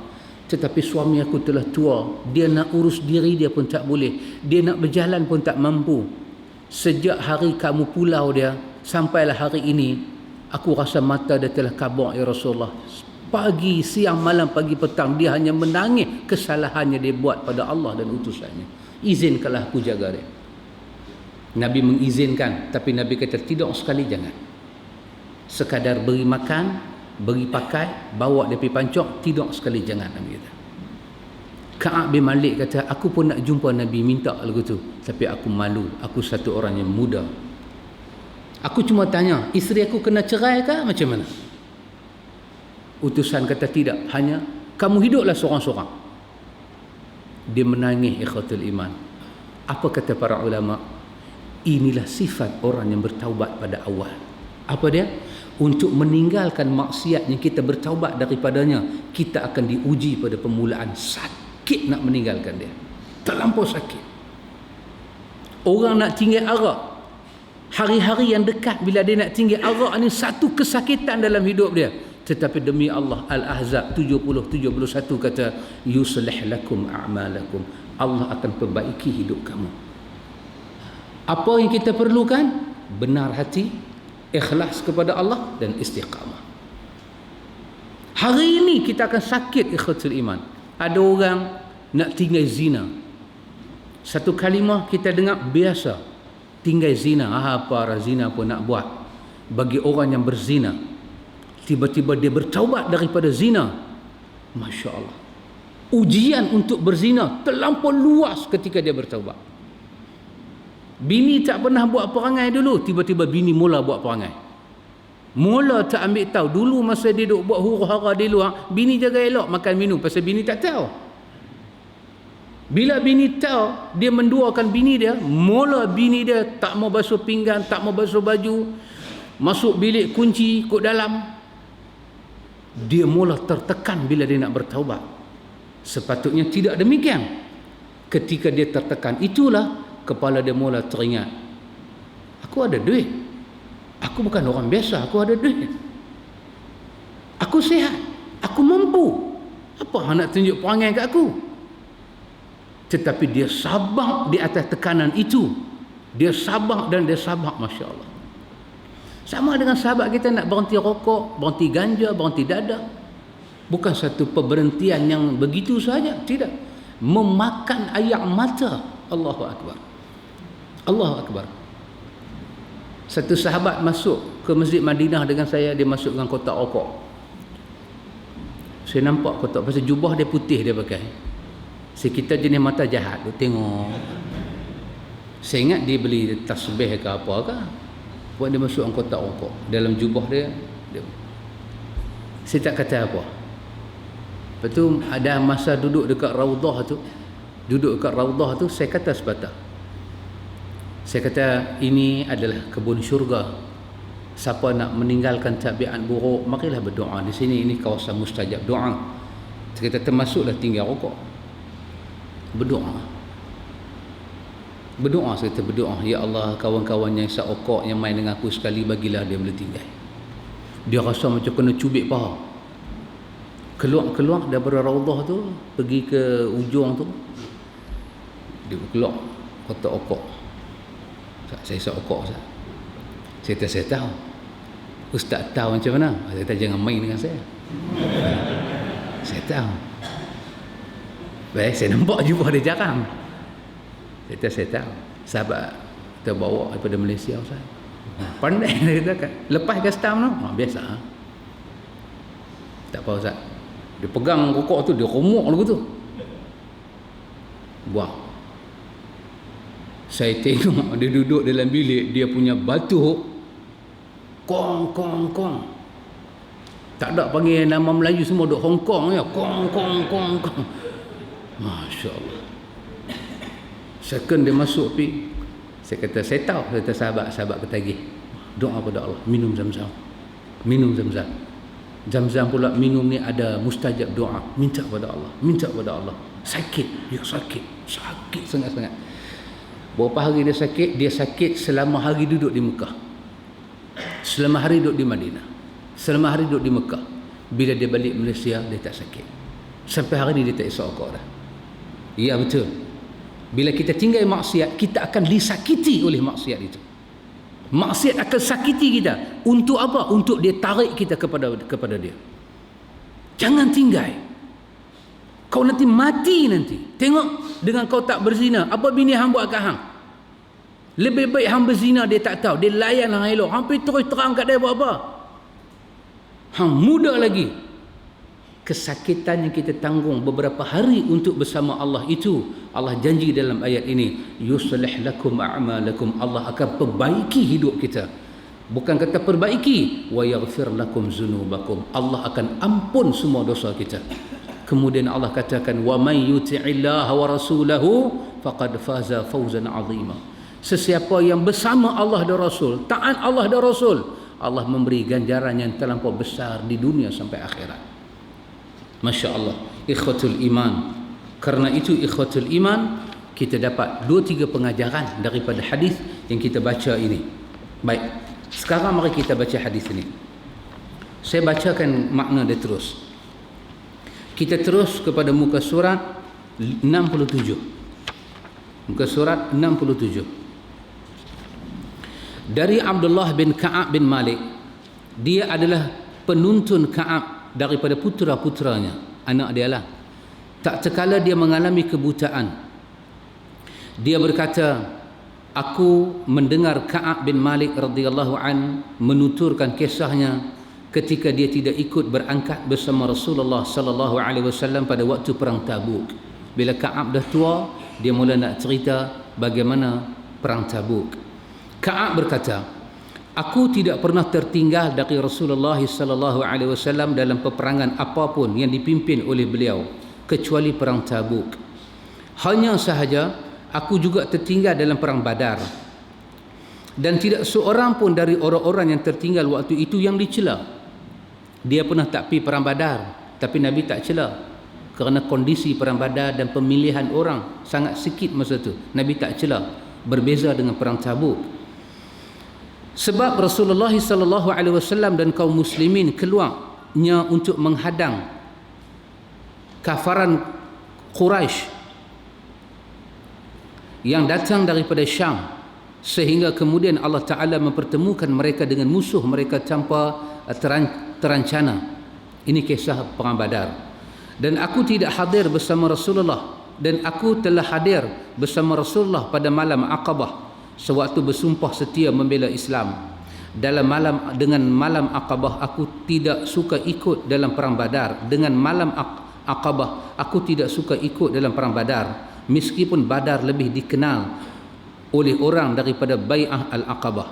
tetapi suami aku telah tua, dia nak urus diri dia pun tak boleh, dia nak berjalan pun tak mampu. Sejak hari kamu pulau dia sampailah hari ini, aku rasa mata dia telah kabur ya Rasulullah. Pagi, siang, malam, pagi, petang dia hanya menangis kesalahannya dia buat pada Allah dan utusannya. Izinkanlah aku jaga dia. Nabi mengizinkan, tapi Nabi kata tidak sekali, jangan. Sekadar beri makan, beri pakai, bawa dia pergi pancok, tidak sekali, jangan. Nabi kata. Ka'ab bin Malik kata, aku pun nak jumpa Nabi, minta lagu tu, tapi aku malu, aku satu orang yang muda. Aku cuma tanya, isteri aku kena cerai ke macam mana? Utusan kata tidak, hanya kamu hiduplah seorang-seorang. Dia menangis ikhwatul iman. Apa kata para ulama? Inilah sifat orang yang bertaubat pada awal. Apa dia? Untuk meninggalkan maksiat yang kita bertaubat daripadanya, kita akan diuji pada permulaan. Sakit nak meninggalkan dia, terlampau sakit. Orang nak tinggal arak, hari-hari yang dekat bila dia nak tinggal arak ni, satu kesakitan dalam hidup dia. Tetapi demi Allah, Al-Ahzab 70-71 kata, yuslih lakum a'malakum, Allah akan perbaiki hidup kamu. Apa yang kita perlukan? Benar hati, ikhlas kepada Allah dan istiqamah. Hari ini kita akan sakit ikhwatul iman. Ada orang nak tinggal zina, satu kalimah kita dengar biasa, tinggal zina. Apa arah zina pun nak buat. Bagi orang yang berzina, tiba-tiba dia bertaubat daripada zina, Masya Allah, ujian untuk berzina terlampau luas ketika dia bertaubat. Bini tak pernah buat perangai dulu, tiba-tiba bini mula buat perangai. Mula tak ambil tahu. Dulu masa dia duk buat huru-hara di luar, bini jaga elok makan minum, pasal bini tak tahu. Bila bini tahu, dia menduakan bini dia, mula bini dia tak mau basuh pinggan, tak mau basuh baju, masuk bilik kunci kot dalam. dia mula tertekan bila dia nak bertaubat. Sepatutnya tidak demikian. Ketika dia tertekan, itulah kepala dia mula teringat, aku ada duit, aku bukan orang biasa, aku ada duit, aku sihat, aku mampu, apa nak tunjuk perangai kat aku? Tetapi dia sabar di atas tekanan itu. Dia sabar dan dia sabar, Masya Allah. Sama dengan sahabat kita nak berhenti rokok, berhenti ganja, berhenti dadah. Bukan satu pemberhentian yang begitu saja, tidak. Memakan air mata. Allahu Akbar. Allahu Akbar. Satu sahabat masuk ke Masjid Madinah dengan saya, dia masuk dengan kotak rokok. Saya nampak kotak, pasal jubah dia putih dia pakai. Kita jenis mata jahat, dia tengok. Saya ingat dia beli tasbih ke apa ke, buat dia masuk dalam kotak rokok. Dalam jubah dia. Saya tak kata apa. Lepas tu ada masa duduk dekat Raudah tu. Saya kata sepatah. Saya kata ini adalah kebun syurga. Siapa nak meninggalkan tabiat buruk, marilah berdoa di sini. Ini kawasan mustajab doa. Saya kata termasuklah tinggal rokok. Berdoa. Saya kata berdoa, ya Allah, kawan-kawan yang isap rokok yang main dengan aku sekali, bagilah dia boleh tinggal. Dia rasa macam kena cubit paha. Keluar daripada Raudah tu, pergi ke ujung tu, dia keluar kotak rokok. Saya isap rokok. Saya kata, saya tahu Ustaz tahu macam mana. Saya kata jangan main dengan saya. Saya tahu. Baik, saya nampak jubah dia jarang. Saya tahu. Sahabat kita bawa daripada Malaysia, Ustaz. Pandai dia kata. Lepas custom tu, biasa. Tak apa, Ustaz. Dia pegang rokok tu, dia romok lagu tu. Buang. Saya tengok dia duduk dalam bilik, dia punya batuk kong. Tak ada panggil nama Melayu, semua duk Hong Kong ya. Kong. Masya Allah. Second dia masuk pi, saya kata saya tahu. Saya kata sahabat ketagih, doa pada Allah, minum zam-zam. Zam-zam pula minum ni ada mustajab doa. Minta pada Allah. Sakit sangat-sangat. Berapa hari dia sakit selama hari duduk di Mekah, selama hari duduk di Madinah, selama hari duduk di Mekah. Bila dia balik Malaysia, dia tak sakit. Sampai hari ni dia tak isap rokok dah. Ya, betul. Bila kita tinggal maksiat, kita akan disakiti oleh maksiat itu. Maksiat akan sakiti kita. Untuk apa? Untuk dia tarik kita kepada dia. Jangan tinggal. Kau nanti mati nanti. Tengok, dengan kau tak berzina, apa bini hang buat kat hang? Lebih baik hang berzina, dia tak tahu. Dia layan hang elok. Hampir terus terang kat dia buat apa? Hang muda lagi. Kesakitan yang kita tanggung beberapa hari untuk bersama Allah itu, Allah janji dalam ayat ini, yuslih lakum a'malakum, Allah akan perbaiki hidup kita. Bukan kata perbaiki, wa yaghfir lakum zunubakum, Allah akan ampun semua dosa kita. Kemudian Allah katakan, wa may yuti'illaha wa rasulahu faqad faza fawzan 'azima. Sesiapa yang bersama Allah dan Rasul, taat Allah dan Rasul, Allah memberi ganjaran yang terlampau besar di dunia sampai akhirat. Masya Allah, ikhwatul iman. Karena itu ikhwatul iman, kita dapat 2-3 pengajaran daripada hadis yang kita baca ini. Baik, sekarang mari kita baca hadis ini. Saya bacakan makna dia terus. Kita terus kepada muka surat 67. Muka surat 67. Dari Abdullah bin Ka'ab bin Malik. Dia adalah penuntun Ka'ab daripada putera-puteranya, anak dia lah. Tak terkala dia mengalami kebutaan, dia berkata, aku mendengar Ka'ab bin Malik radhiyallahu an menuturkan kisahnya ketika dia tidak ikut berangkat bersama Rasulullah sallallahu alaihi wasallam pada waktu perang Tabuk. Bila Ka'ab dah tua, dia mula nak cerita bagaimana perang Tabuk. Ka'ab berkata, aku tidak pernah tertinggal dari Rasulullah sallallahu alaihi wasallam dalam peperangan apapun yang dipimpin oleh beliau kecuali perang Tabuk. Hanya sahaja aku juga tertinggal dalam perang Badar. Dan tidak seorang pun dari orang-orang yang tertinggal waktu itu yang dicela. Dia pernah tak pergi perang Badar, tapi Nabi tak cela kerana kondisi perang Badar dan pemilihan orang sangat sikit masa tu. Nabi tak cela, berbeza dengan perang Tabuk. Sebab Rasulullah sallallahu alaihi wasallam dan kaum muslimin keluarnya untuk menghadang kafaran Quraisy yang datang daripada Syam, sehingga kemudian Allah Ta'ala mempertemukan mereka dengan musuh mereka tanpa terancana. Ini kisah perang Badar. Dan aku tidak hadir bersama Rasulullah, dan aku telah hadir bersama Rasulullah pada malam Aqabah sewaktu bersumpah setia membela Islam. Dengan malam Aqabah aku tidak suka ikut dalam perang Badar. Dengan malam Aqabah aku tidak suka ikut dalam perang Badar, meskipun Badar lebih dikenal oleh orang daripada Bai'ah Al-Aqabah.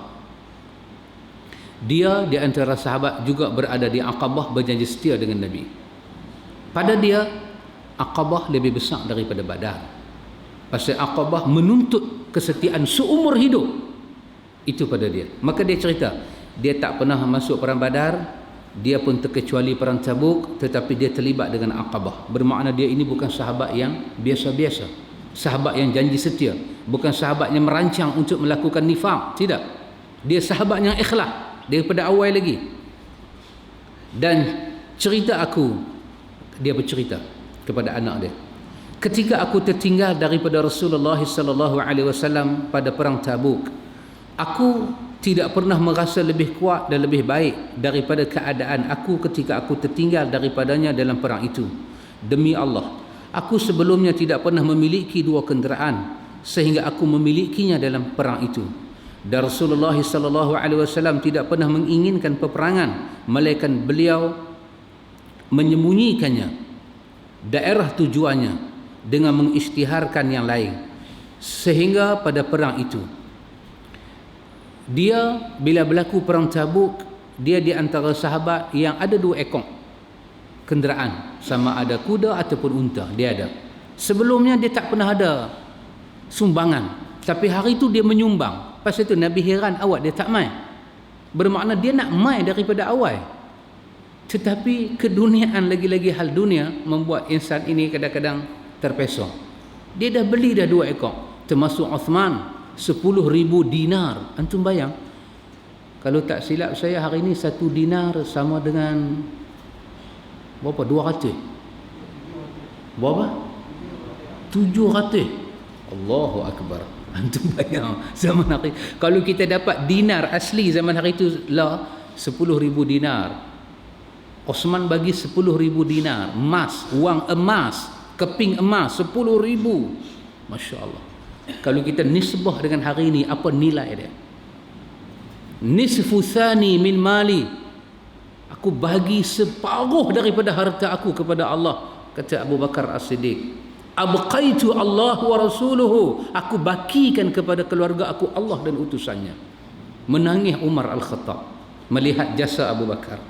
Dia di antara sahabat juga berada di Aqabah berjanji setia dengan Nabi. Pada dia, Aqabah lebih besar daripada Badar. Pasal Aqabah menuntut kesetiaan seumur hidup. Itu pada dia. Maka dia cerita, dia tak pernah masuk perang Badar, dia pun terkecuali perang Tabuk, tetapi dia terlibat dengan Aqabah. Bermakna dia ini bukan sahabat yang biasa-biasa, sahabat yang janji setia, bukan sahabat yang merancang untuk melakukan nifaq. Tidak, dia sahabat yang ikhlas daripada awal lagi. Dan cerita aku, dia bercerita kepada anak dia, ketika aku tertinggal daripada Rasulullah sallallahu alaihi wasallam pada perang Tabuk, aku tidak pernah merasa lebih kuat dan lebih baik daripada keadaan aku ketika aku tertinggal daripadanya dalam perang itu. Demi Allah, aku sebelumnya tidak pernah memiliki dua kenderaan sehingga aku memilikinya dalam perang itu. Dan Rasulullah sallallahu alaihi wasallam tidak pernah menginginkan peperangan, melainkan beliau menyembunyikannya daerah tujuannya dengan mengisytiharkan yang lain. Sehingga pada perang itu, dia bila berlaku perang Tabuk, dia di antara sahabat yang ada 2 ekor kenderaan, sama ada kuda ataupun unta, dia ada. Sebelumnya dia tak pernah ada sumbangan, tapi hari itu dia menyumbang. Pasal itu Nabi heran, awak dia tak mai. Bermakna dia nak mai daripada awal. Tetapi keduniaan, lagi-lagi hal dunia membuat insan ini kadang-kadang terpesong. Dia dah beli dah 2 ekor, termasuk Uthman, 10,000 dinar. Antum bayang, kalau tak silap saya hari ini 1 dinar sama dengan berapa? 200. Berapa? 700. Allahu Akbar. Antum bayang zaman hari, kalau kita dapat dinar asli zaman hari itu lah 10,000 dinar. Osman bagi 10,000 dinar emas, wang emas, keping emas 10,000. Masya Allah. Kalau kita nisbah dengan hari ini, apa nilai dia? Nisfu thani min mali, aku bagi separuh daripada harta aku kepada Allah, kata Abu Bakar As-Siddiq. Abqaitu Allah wa rasuluhu, aku bakikan kepada keluarga aku Allah dan utusannya. Menangis Umar Al-Khattab melihat jasa Abu Bakar.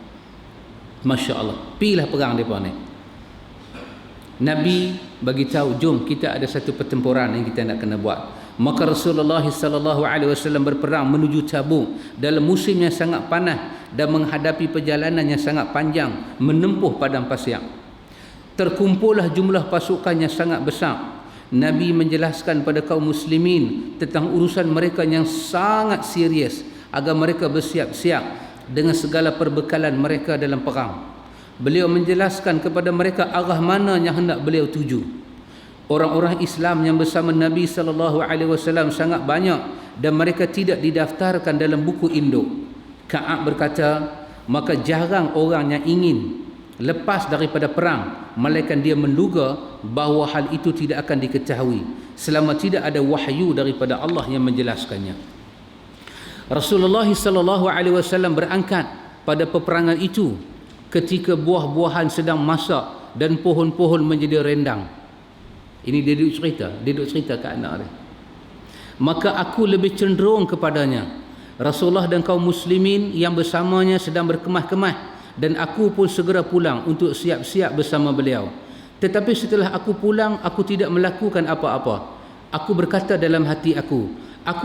Masya Allah, pilah perang mereka ni. Nabi bagi tahu, jom kita ada satu pertempuran yang kita nak kena buat. Maka Rasulullah sallallahu alaihi wasallam berperang menuju Tabuk dalam musim yang sangat panas dan menghadapi perjalanan yang sangat panjang menempuh padang pasir. Terkumpullah jumlah pasukan yang sangat besar. Nabi menjelaskan pada kaum muslimin tentang urusan mereka yang sangat serius agar mereka bersiap-siap dengan segala perbekalan mereka dalam perang. Beliau menjelaskan kepada mereka arah mana yang hendak beliau tuju. Orang-orang Islam yang bersama Nabi sallallahu alaihi wasallam sangat banyak dan mereka tidak didaftarkan dalam buku induk. Ka'ab berkata, maka jarang orang yang ingin lepas daripada perang, melainkan dia menduga bahawa hal itu tidak akan diketahui selama tidak ada wahyu daripada Allah yang menjelaskannya. Rasulullah sallallahu alaihi wasallam berangkat pada peperangan itu ketika buah-buahan sedang masak dan pohon-pohon menjadi rendang. Ini dia duduk cerita ke anak dia. Maka aku lebih cenderung kepadanya. Rasulullah dan kaum muslimin yang bersamanya sedang berkemah-kemah, dan aku pun segera pulang untuk siap-siap bersama beliau. Tetapi setelah aku pulang, aku tidak melakukan apa-apa. Aku berkata dalam hati aku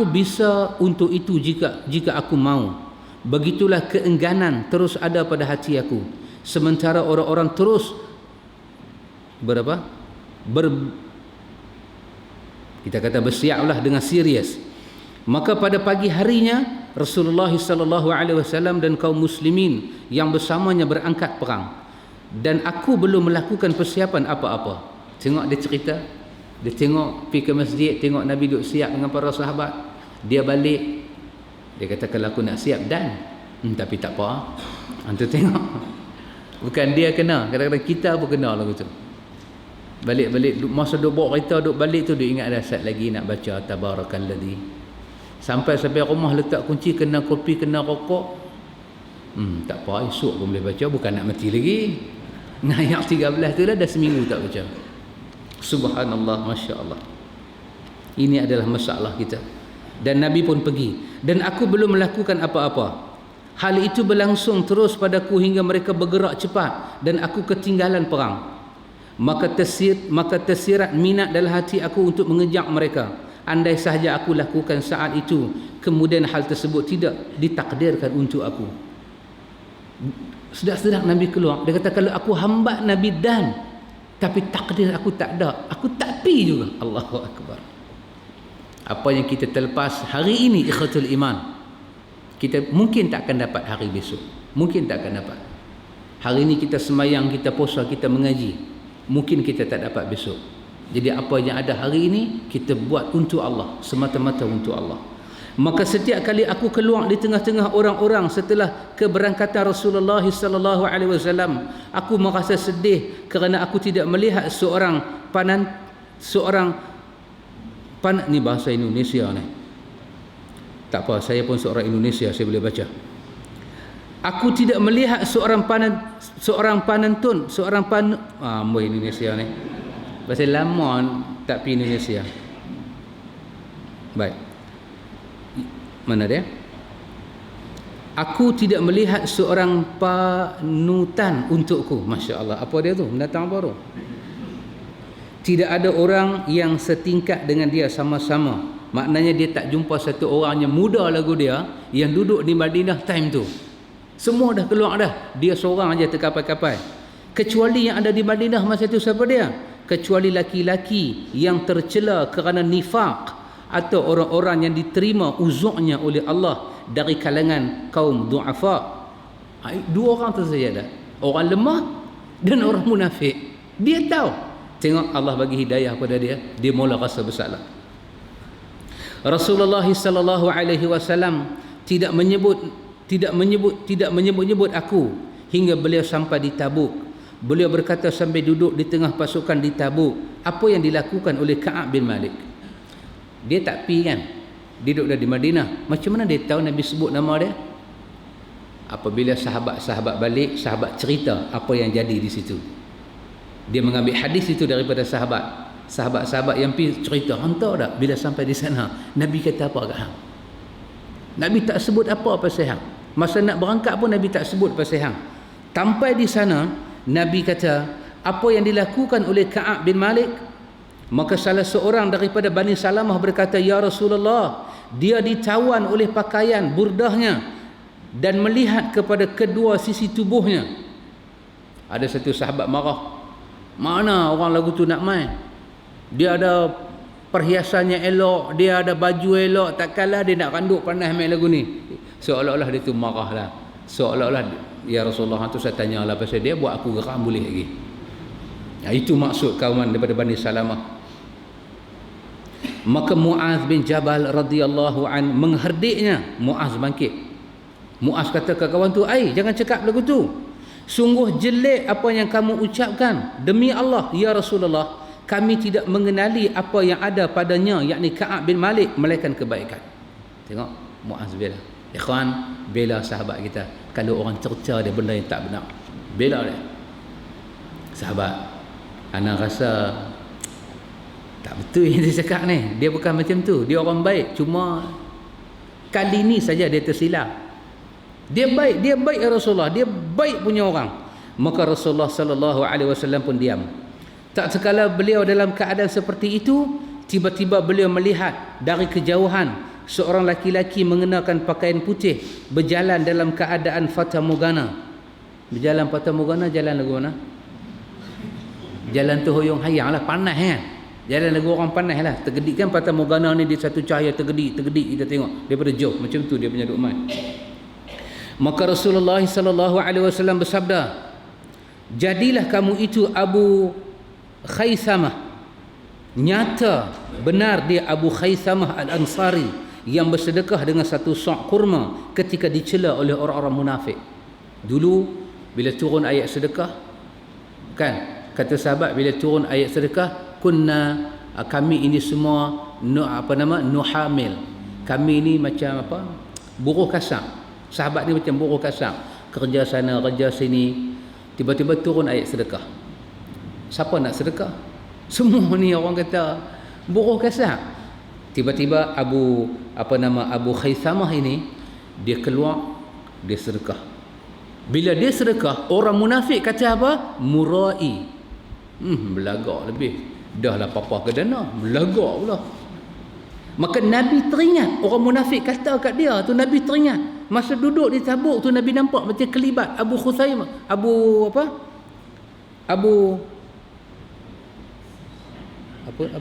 bisa untuk itu jika aku mau. Begitulah keengganan terus ada pada hati aku. sementara orang-orang terus kita kata bersiaplah dengan serius. Maka pada pagi harinya Rasulullah sallallahu alaihi wasallam dan kaum muslimin yang bersamanya berangkat perang, dan aku belum melakukan persiapan apa-apa. Tengok dia cerita, dia tengok pergi ke masjid, tengok Nabi duduk siap dengan para sahabat. Dia balik, dia kata kalau aku nak siap dan tapi tak apa. Antu tengok, bukan dia kena, kadang-kadang kita pun kena lagu tu. Balik-balik masa duk bawa kereta duk balik tu, dia ingat dah sat lagi nak baca tabarakalladzi. Sampai rumah letak kunci, kena kopi, kena rokok. Tak apa, esok pun boleh baca, bukan nak mati lagi. Ayat 13 tu lah dah seminggu tak baca. Subhanallah, masya-Allah. Ini adalah masalah kita. Dan Nabi pun pergi, dan aku belum melakukan apa-apa. Hal itu berlangsung terus padaku hingga mereka bergerak cepat dan aku ketinggalan perang. Maka tersirat minat dalam hati aku untuk mengejar mereka. Andai sahaja aku lakukan saat itu, kemudian hal tersebut tidak ditakdirkan untuk aku. Sedap-sedap Nabi keluar, dia kata kalau aku hambat Nabi dan tapi takdir aku tak ada, aku tak pi juga. Allahu Akbar. Apa yang kita terlepas hari ini ikhwatul iman, kita mungkin tak akan dapat hari besok. Mungkin tak akan dapat. Hari ini kita semayang, kita puasa, kita mengaji, mungkin kita tak dapat besok. Jadi apa yang ada hari ini kita buat untuk Allah, semata-mata untuk Allah. Maka setiap kali aku keluar di tengah-tengah orang-orang setelah keberangkatan Rasulullah sallallahu alaihi wasallam, aku merasa sedih kerana aku tidak melihat seorang ni bahasa Indonesia ni. Tak apa, saya pun seorang Indonesia, saya boleh baca. Aku tidak melihat seorang penonton Indonesia ni. Bahasa lama tak pergi Indonesia. Baik. Mana dia? Aku tidak melihat seorang panutan untukku. Masya Allah. Apa dia tu? Mendatang baru. Tidak ada orang yang setingkat dengan dia sama-sama. Maknanya dia tak jumpa satu orang yang muda lagu dia yang duduk di Madinah time tu. Semua dah keluar dah. Dia seorang aja terkapai-kapai. Kecuali yang ada di Madinah masa itu siapa dia? Kecuali laki-laki yang tercela kerana nifaq atau orang-orang yang diterima uzurnya oleh Allah dari kalangan kaum du'afa. Dua orang tu saja dah. Orang lemah dan orang munafik. Dia tahu. Tengok Allah bagi hidayah pada dia, dia mula rasa bersalah. Rasulullah sallallahu alaihi wasallam tidak menyebut aku hingga beliau sampai di Tabuk. Beliau berkata sampai duduk di tengah pasukan di Tabuk, apa yang dilakukan oleh Ka'ab bin Malik. Dia tak pi kan, dia duduk dah di Madinah. Macam mana dia tahu Nabi sebut nama dia? Apabila sahabat-sahabat balik, sahabat cerita apa yang jadi di situ. Dia mengambil hadis itu daripada sahabat-sahabat yang pi cerita. Hantar tak bila sampai di sana Nabi kata apa kat hang? Nabi tak sebut apa pasal hang. Masa nak berangkat pun Nabi tak sebut pasal hang. Sampai di sana Nabi kata apa yang dilakukan oleh Ka'ab bin Malik. Maka salah seorang daripada Bani Salamah berkata, ya Rasulullah, dia ditawan oleh pakaian burdahnya dan melihat kepada kedua sisi tubuhnya. Ada satu sahabat marah, mana orang lagu tu nak main, dia ada perhiasannya elok, dia ada baju elok, takkanlah dia nak randuk panas main lagu ni. Seolah-olah dia tu marahlah, seolah-olah ya Rasulullah tu saya tanya lah pasal dia buat aku geram boleh lagi. Itu maksud kawan daripada Bani Salamah. Maka Muaz bin Jabal radhiyallahu an mengherdiknya. Muaz bangkit. Muaz kata ke kawan tu, jangan cakap lagu tu. Sungguh jelek apa yang kamu ucapkan. Demi Allah ya Rasulullah, kami tidak mengenali apa yang ada padanya, yakni Ka'ab bin Malik, melainkan kebaikan. Tengok Muaz bela. Ikhwan, bela sahabat kita. Kalau orang cerca dia benda yang tak benar, bela dia. Sahabat, ana rasa tak betul yang dia cakap ni. Dia bukan macam tu. Dia orang baik. Cuma kali ni saja dia tersilap. Dia baik ya Rasulullah. Dia baik punya orang. Maka Rasulullah sallallahu alaihi wasallam pun diam. Tak sekala beliau dalam keadaan seperti itu, tiba-tiba beliau melihat dari kejauhan seorang laki-laki mengenakan pakaian putih berjalan dalam keadaan fata morgana. Berjalan Fata Morgana, jalan lagu mana? Jalan tu Hoyong Hayang lah, panas kan. Jalan lagu orang panas lah. Tergedik kan Fata Morgana ni, dia satu cahaya tergedik kita tengok daripada jauh. Macam tu dia punya duk main. Maka Rasulullah sallallahu alaihi wasallam bersabda, jadilah kamu itu Abu Khaisamah. Nyata benar dia Abu Khaisamah Al-Ansari yang bersedekah dengan satu sok kurma ketika dicela oleh orang-orang munafik. Dulu bila turun ayat sedekah, kan, kata sahabat bila turun ayat sedekah, kunna, kami ini semua nuhamil. Kami ini macam apa? Buruh kasar. Sahabat ni macam buruh kasar, kerja sana kerja sini. Tiba-tiba turun ayat sedekah. Siapa nak sedekah? Semua ni orang kata buruh kasar. Tiba-tiba Abu Khaisamah ini dia keluar, dia sedekah. Bila dia sedekah, orang munafik kata apa? Murai. Belagak lebih. Dah lah papa ke dana, belagak pula. Maka Nabi teringat, orang munafik kata kat dia tu, Nabi teringat. Masa duduk di Tabuk tu Nabi nampak macam kelibat Abu Khaisamah, apa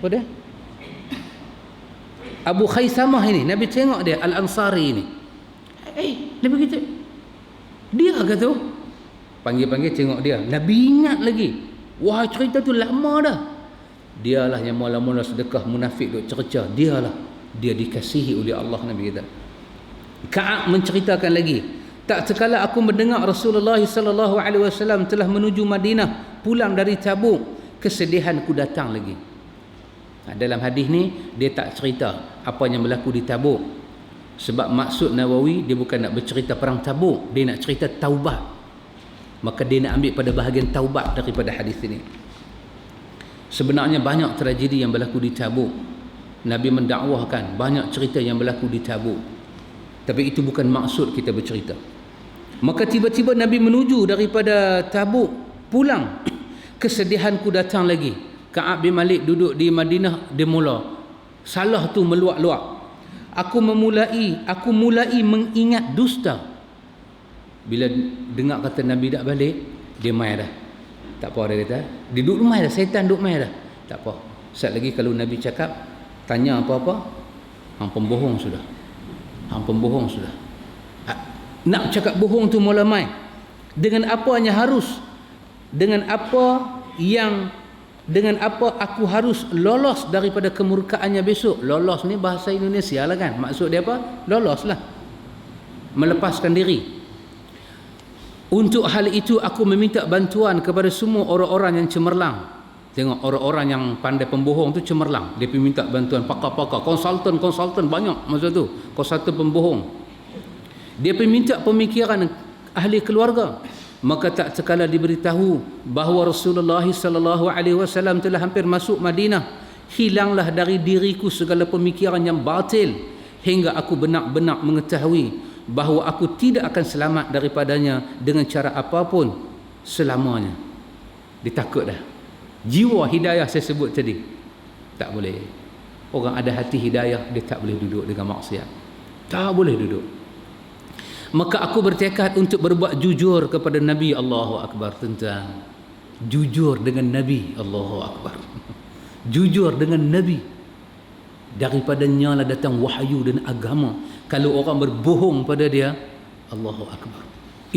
dia? Abu Khaisamah ini, Nabi tengok dia, Al-Ansari ini. Nabi kata, dia kata, panggil-panggil tengok dia. Nabi ingat lagi. Wah, cerita tu lama dah. Dialah yang mula-mula sedekah munafik duk cerca. Dialah. Dia dikasihi oleh Allah, Nabi kata. Ka'ab menceritakan lagi, tak sekala aku mendengar Rasulullah sallallahu alaihi wasallam telah menuju Madinah, pulang dari Tabuk, kesedihanku datang lagi. Dalam hadis ni dia tak cerita apa yang berlaku di Tabuk. Sebab maksud Nawawi dia bukan nak bercerita perang Tabuk, dia nak cerita taubat. Maka dia nak ambil pada bahagian taubat daripada hadis ini. Sebenarnya banyak tragedi yang berlaku di Tabuk. Nabi mendakwahkan banyak cerita yang berlaku di Tabuk. Tapi itu bukan maksud kita bercerita. Maka tiba-tiba Nabi menuju daripada Tabuk pulang. Kesedihanku datang lagi. Ka'ab bin Malik duduk di Madinah, dia mula salah tu meluak-luak. Aku mulai mengingat dusta. Bila dengar kata Nabi tak balik, dia mai dah. Tak apa, dia kata, dia duduk mai dah, syaitan duduk mai dah. Tak apa. Sat lagi kalau Nabi cakap, tanya apa-apa, hang pembohong sudah. Hang pembohong sudah. Nak cakap bohong tu mula mai. Dengan apanya harus? Dengan apa aku harus lolos daripada kemurkaannya besok. Lolos ni bahasa Indonesia lah kan. Maksud dia apa? Lolos lah. Melepaskan diri. Untuk hal itu aku meminta bantuan kepada semua orang-orang yang cemerlang. Tengok orang-orang yang pandai pembohong tu cemerlang. Dia pergi minta bantuan pakar-pakar, konsultan banyak masa tu. Konsultan pembohong. Dia pergi minta pemikiran ahli keluarga. Maka tak sekala diberitahu bahawa Rasulullah sallallahu alaihi wasallam telah hampir masuk Madinah, hilanglah dari diriku segala pemikiran yang batil hingga aku benar-benar mengetahui bahawa aku tidak akan selamat daripadanya dengan cara apapun selamanya. Dia takut dah. Jiwa hidayah saya sebut tadi tak boleh. Orang ada hati hidayah, dia tak boleh duduk dengan maksiat. Tak boleh duduk. Maka aku bertekad untuk berbuat jujur kepada Nabi. Allahu Akbar, tuan-tuan. Jujur dengan Nabi. Allahu Akbar. Jujur dengan Nabi. Daripadanya lah datang wahyu dan agama. Kalau orang berbohong pada dia, Allahu Akbar.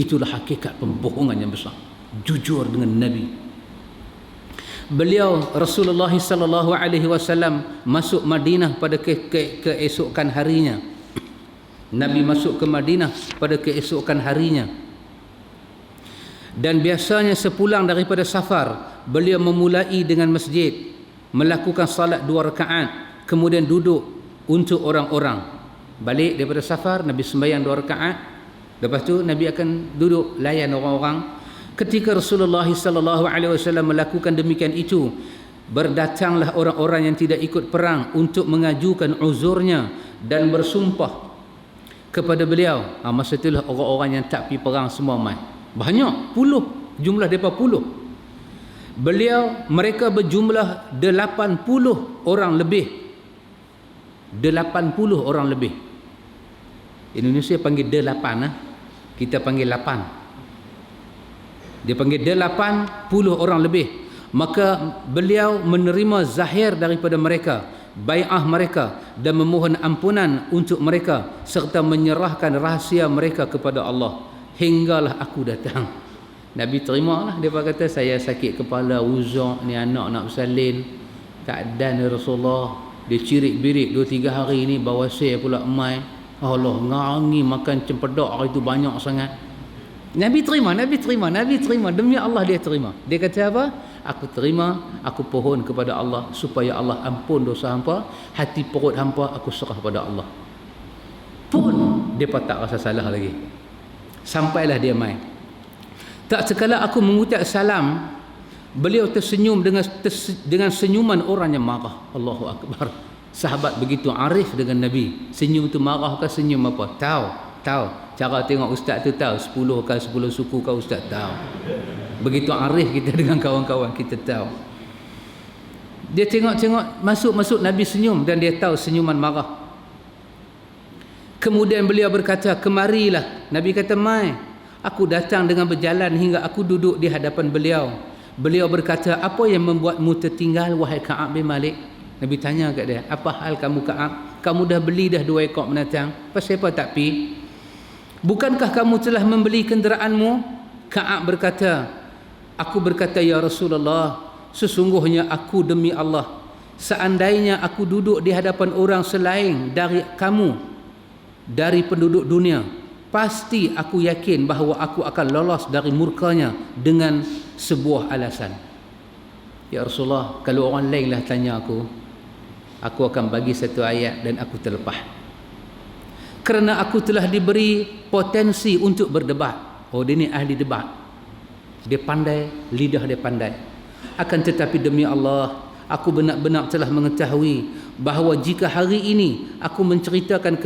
Itulah hakikat pembohongan yang besar. Jujur dengan Nabi. Beliau Rasulullah sallallahu alaihi wasallam masuk Madinah pada keesokan harinya. Nabi masuk ke Madinah pada keesokan harinya. Dan biasanya sepulang daripada safar, beliau memulai dengan masjid, melakukan salat 2 rakaat, kemudian duduk untuk orang-orang. Balik daripada safar, Nabi sembahyang 2 rakaat, lepas tu Nabi akan duduk layan orang-orang. Ketika Rasulullah sallallahu alaihi wasallam melakukan demikian itu, berdatanglah orang-orang yang tidak ikut perang untuk mengajukan uzurnya dan bersumpah kepada beliau. Masa itulah orang-orang yang tak pergi perang semua mai. Banyak, puluh, jumlah mereka puluh. Mereka berjumlah 80 orang lebih. 80 orang lebih. Indonesia panggil 8, kita panggil 8. Dia panggil 80 orang lebih. Maka beliau menerima zahir daripada mereka, bai'ah mereka, dan memohon ampunan untuk mereka serta menyerahkan rahsia mereka kepada Allah. Hinggalah aku datang. Nabi terimalah. Dia kata, saya sakit kepala, uzak ni, anak nak bersalin, keadaan ni Rasulullah. Dia cirik-birik 2-3 hari ni, bawasir pula mai. Allah, ngangi makan cempedak hari tu banyak sangat. Nabi terima. Demi Allah dia terima. Dia kata apa? Aku terima, aku pohon kepada Allah supaya Allah ampun dosa hampa, hati perut hampa aku serah pada Allah. Pun dia tak rasa salah lagi. Sampailah dia mai. Tak sekala aku mengucap salam, beliau tersenyum dengan senyuman orang yang marah. Allahu Akbar. Sahabat begitu arif dengan Nabi. Senyum tu marah ke senyum apa? Tahu. Cara tengok ustaz tu tahu. 10 ke 10 suku ke ustaz tahu. Begitu arif kita dengan kawan-kawan kita tahu. Dia tengok masuk Nabi senyum dan dia tahu senyuman marah. Kemudian beliau berkata, kemarilah. Nabi kata, mai. Aku datang dengan berjalan hingga aku duduk di hadapan beliau. Beliau berkata, apa yang membuatmu tertinggal wahai Ka'ab bin Malik? Nabi tanya kat dia, apa hal kamu Ka'ab? Kamu dah beli dah 2 ekor binatang. Pasal apa tak pi? Bukankah kamu telah membeli kenderaanmu? Ka'ab berkata, aku berkata, ya Rasulullah, sesungguhnya aku demi Allah, seandainya aku duduk di hadapan orang selain dari kamu, dari penduduk dunia, pasti aku yakin bahawa aku akan lolos dari murkanya dengan sebuah alasan. Ya Rasulullah, kalau orang lain lah tanya aku akan bagi satu ayat dan aku terlepas. Kerana aku telah diberi potensi untuk berdebat. Oh, dia ni ahli debat. Dia pandai, lidah dia pandai. Akan tetapi demi Allah, aku benar-benar telah mengetahui bahawa jika hari ini aku menceritakan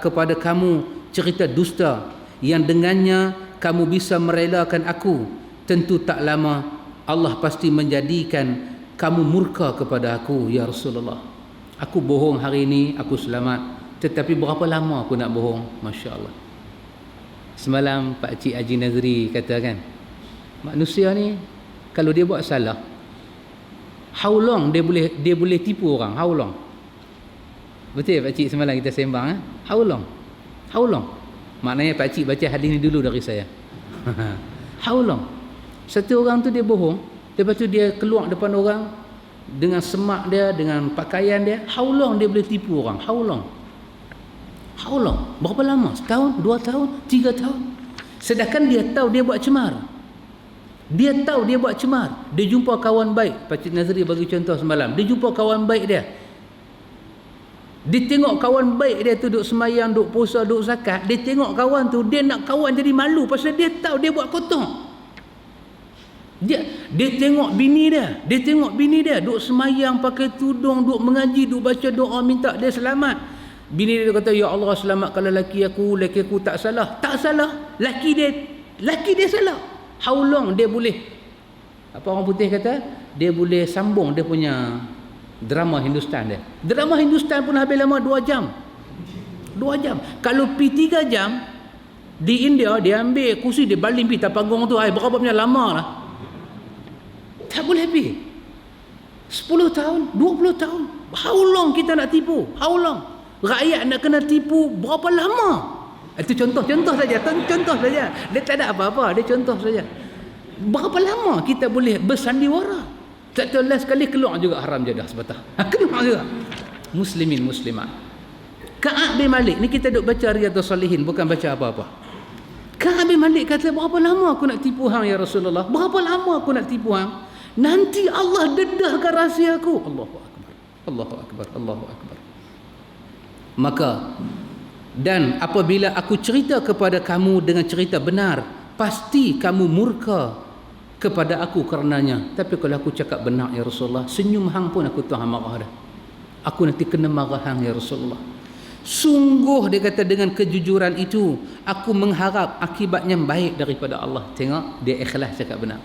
kepada kamu cerita dusta yang dengannya kamu bisa merelakan aku, tentu tak lama Allah pasti menjadikan kamu murka kepada aku, ya Rasulullah. Aku bohong hari ini, aku selamat. Tetapi berapa lama aku nak bohong? Masya Allah. Semalam Pak Cik Haji Nazri kata kan, manusia ni kalau dia buat salah, how long dia boleh tipu orang? How long? Betul Pak Cik semalam kita sembang, How long? Maknanya Pak Cik baca hadis ni dulu dari saya. How long? Satu orang tu dia bohong, lepas tu dia keluar depan orang dengan semak dia, dengan pakaian dia. How long dia boleh tipu orang? How long? Berapa lama? Setahun? 2 tahun? 3 tahun? Sedangkan dia tahu dia buat cemar. Dia jumpa kawan baik. Pak Cik Nazri bagi contoh semalam. Dia jumpa kawan baik dia. Dia tengok kawan baik dia tu duk semayang, duk puasa, duk zakat. Dia tengok kawan tu, dia nak kawan jadi malu pasal dia tahu dia buat kotor. Dia tengok bini dia duk semayang, pakai tudung, duk mengaji, duk baca doa minta dia selamat. Bini dia kata, ya Allah selamatkanlah laki aku tak salah. Tak salah, laki dia salah. How long dia boleh, apa orang putih kata, dia boleh sambung dia punya drama Hindustan dia. Drama Hindustan pun habis lama 2 jam. Kalau pi 3 jam di India, dia ambil kursi dia baling pi tak panggung tu, berapa punya lama lah. Tak boleh pi 10 tahun, 20 tahun. How long kita nak tipu? How long? Rakyat nak kena tipu berapa lama? Itu contoh saja. Dia tak ada apa-apa, dia contoh saja. Berapa lama kita boleh bersandiwara? Tak tahu last sekali keluar juga haram jadah sebatah. Keluar juga. Muslimin muslimat. Ka'ab bin Malik ni kita duk baca Riyadhus Shalihin, bukan baca apa-apa. Ka'ab bin Malik kata, berapa lama aku nak tipu hang ya Rasulullah? Berapa lama aku nak tipu hang? Nanti Allah dedahkan rahsia aku. Allahu Akbar. Maka, dan apabila aku cerita kepada kamu dengan cerita benar, pasti kamu murka kepada aku karenanya. Tapi kalau aku cakap benar ya Rasulullah, senyum hang pun aku tahu hang marah dah. Aku nanti kena marah hang ya Rasulullah. Sungguh dia kata dengan kejujuran itu aku mengharap akibatnya baik daripada Allah. Tengok, dia ikhlas cakap benar.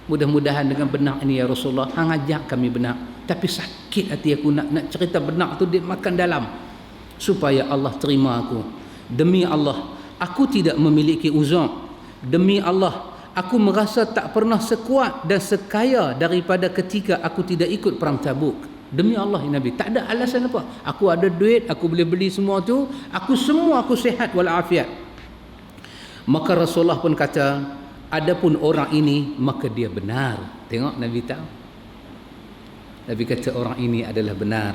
Mudah-mudahan dengan benar ini ya Rasulullah, hang ajak kami benar. Tapi sakit hati aku nak cerita benar tu dia makan dalam. Supaya Allah terima aku. Demi Allah, aku tidak memiliki uzur. Demi Allah, aku merasa tak pernah sekuat dan sekaya daripada ketika aku tidak ikut perang Tabuk. Demi Allah ya Nabi, tak ada alasan apa. Aku ada duit, aku boleh beli semua tu, aku sihat walafiat. Maka Rasulullah pun kata, adapun orang ini maka dia benar. Tengok Nabi tahu. Nabi kata orang ini adalah benar.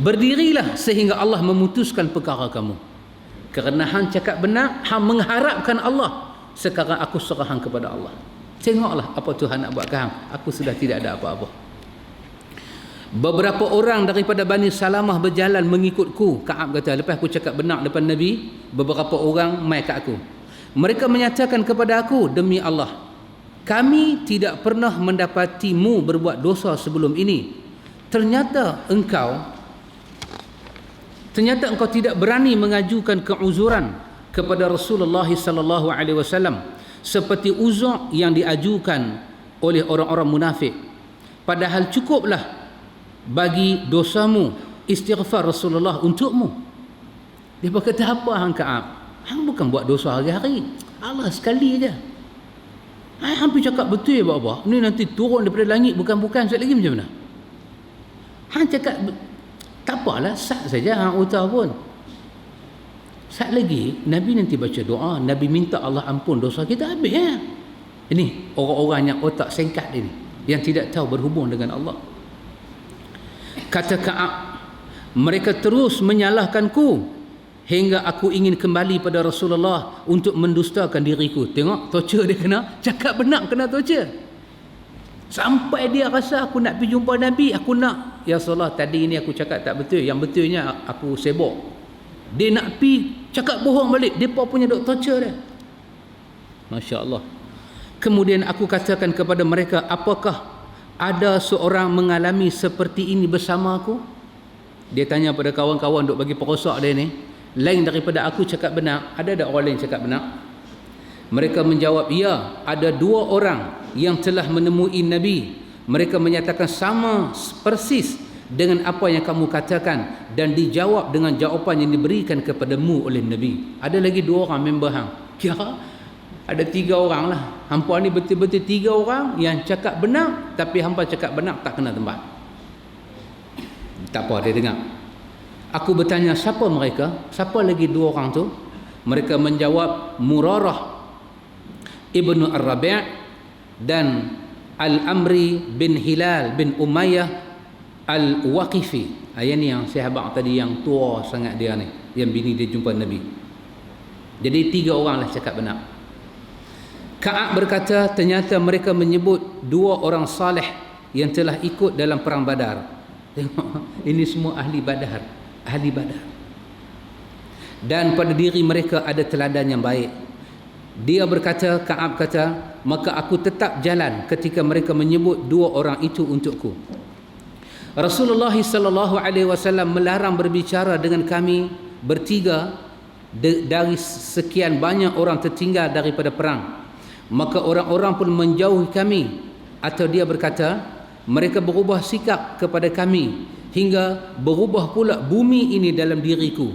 Berdirilah sehingga Allah memutuskan perkara kamu. Kerana hang cakap benar, hang mengharapkan Allah. Sekarang aku serah hang kepada Allah. Tengoklah apa Tuhan nak buat ke hang. Aku sudah tidak ada apa-apa. Beberapa orang daripada Bani Salamah berjalan mengikutku. Ka'ab kata, lepas aku cakap benar depan Nabi, beberapa orang mai kat aku. Mereka menyatakan kepada aku, demi Allah, kami tidak pernah mendapatimu berbuat dosa sebelum ini. Ternyata engkau tidak berani mengajukan keuzuran kepada Rasulullah sallallahu alaihi wasallam seperti uzur yang diajukan oleh orang-orang munafik. Padahal cukuplah bagi dosamu istighfar Rasulullah untukmu. Dia berkata, apa hang Ka'ab? Hang bukan buat dosa hari-hari. Allah sekali aja. Hampir cakap betul ya Bapak. Ni nanti turun daripada langit bukan-bukan sekali lagi macam mana? Hang cakap tak apalah, sat saja hang utah pun. Sat lagi Nabi nanti baca doa, Nabi minta Allah ampun dosa kita, habis ya. Ini orang-orang yang otak singkat ini, yang tidak tahu berhubung dengan Allah. Kata Ka'ab, mereka terus menyalahkanku hingga aku ingin kembali pada Rasulullah untuk mendustakan diriku. Tengok torture dia kena, cakap benar kena torture. Sampai dia rasa aku nak pergi jumpa Nabi, aku nak, ya Rasulullah tadi ni aku cakap tak betul, yang betulnya aku sibuk. Dia nak pergi cakap bohong balik, depa punya dok torture dia. Masya Allah. Kemudian aku katakan kepada mereka, apakah ada seorang mengalami seperti ini bersama aku? Dia tanya pada kawan-kawan duk bagi perosak dia ni, lain daripada aku cakap benar, ada tak orang lain cakap benar? Mereka menjawab, ya, ada 2 orang yang telah menemui Nabi. Mereka menyatakan sama persis dengan apa yang kamu katakan dan dijawab dengan jawapan yang diberikan kepadamu oleh Nabi. Ada lagi 2 orang member hang. Kira ada 3 orang lah. Hampa ni betul-betul 3 orang yang cakap benar, tapi hampa cakap benar tak kena tempat. Tak apa, dia dengar. Aku bertanya, siapa mereka? Siapa lagi 2 orang tu? Mereka menjawab, Murarah Ibnu Ar-Rabi' dan Al-Amri bin Hilal bin Umayyah Al-Waqifi. Ayat ni yang sahabat tadi yang tua sangat dia ni, yang bini dia jumpa Nabi. Jadi 3 orang lah cakap benar. Ka'ab berkata, ternyata mereka menyebut 2 orang saleh yang telah ikut dalam perang Badar. Tengok, ini semua ahli Badar, ahli Badar. Dan pada diri mereka ada teladan yang baik. Dia berkata, Ka'ab kata, maka aku tetap jalan ketika mereka menyebut 2 orang itu untukku. Rasulullah sallallahu alaihi wasallam melarang berbicara dengan kami bertiga dari sekian banyak orang tertinggal daripada perang. Maka orang-orang pun menjauhi kami. Atau dia berkata, mereka berubah sikap kepada kami hingga berubah pula bumi ini dalam diriku.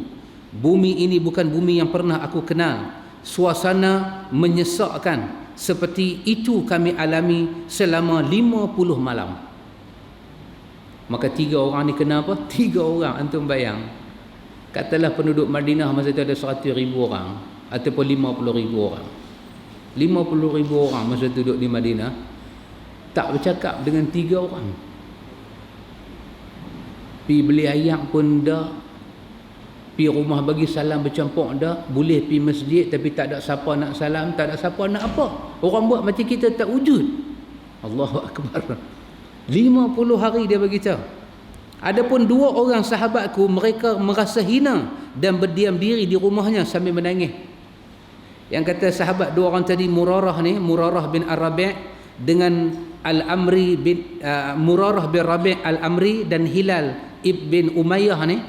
Bumi ini bukan bumi yang pernah aku kenal. Suasana menyesakkan seperti itu kami alami selama 50 malam. Maka 3 orang ni kenapa? 3 orang, antum bayang. Katalah penduduk Madinah masa itu ada 100,000 orang ataupun 50,000 orang. 50,000 orang masa duduk di Madinah tak bercakap dengan 3 orang. Pi beli ayam pun dah, pi rumah bagi salam bercampur dah, boleh pi masjid tapi tak ada siapa nak salam, tak ada siapa nak apa. Orang buat macam kita tak wujud. Allahu Akbar. 50 hari dia beritahu. Adapun 2 orang sahabatku, mereka merasa hina dan berdiam diri di rumahnya sambil menangis. Yang kata sahabat 2 orang tadi, Murarah ni, Murarah bin Ar-Rabi' dengan Al-Amri bin Murarah bin Rabi' Al-Amri dan Hilal ibn Umayyah ni.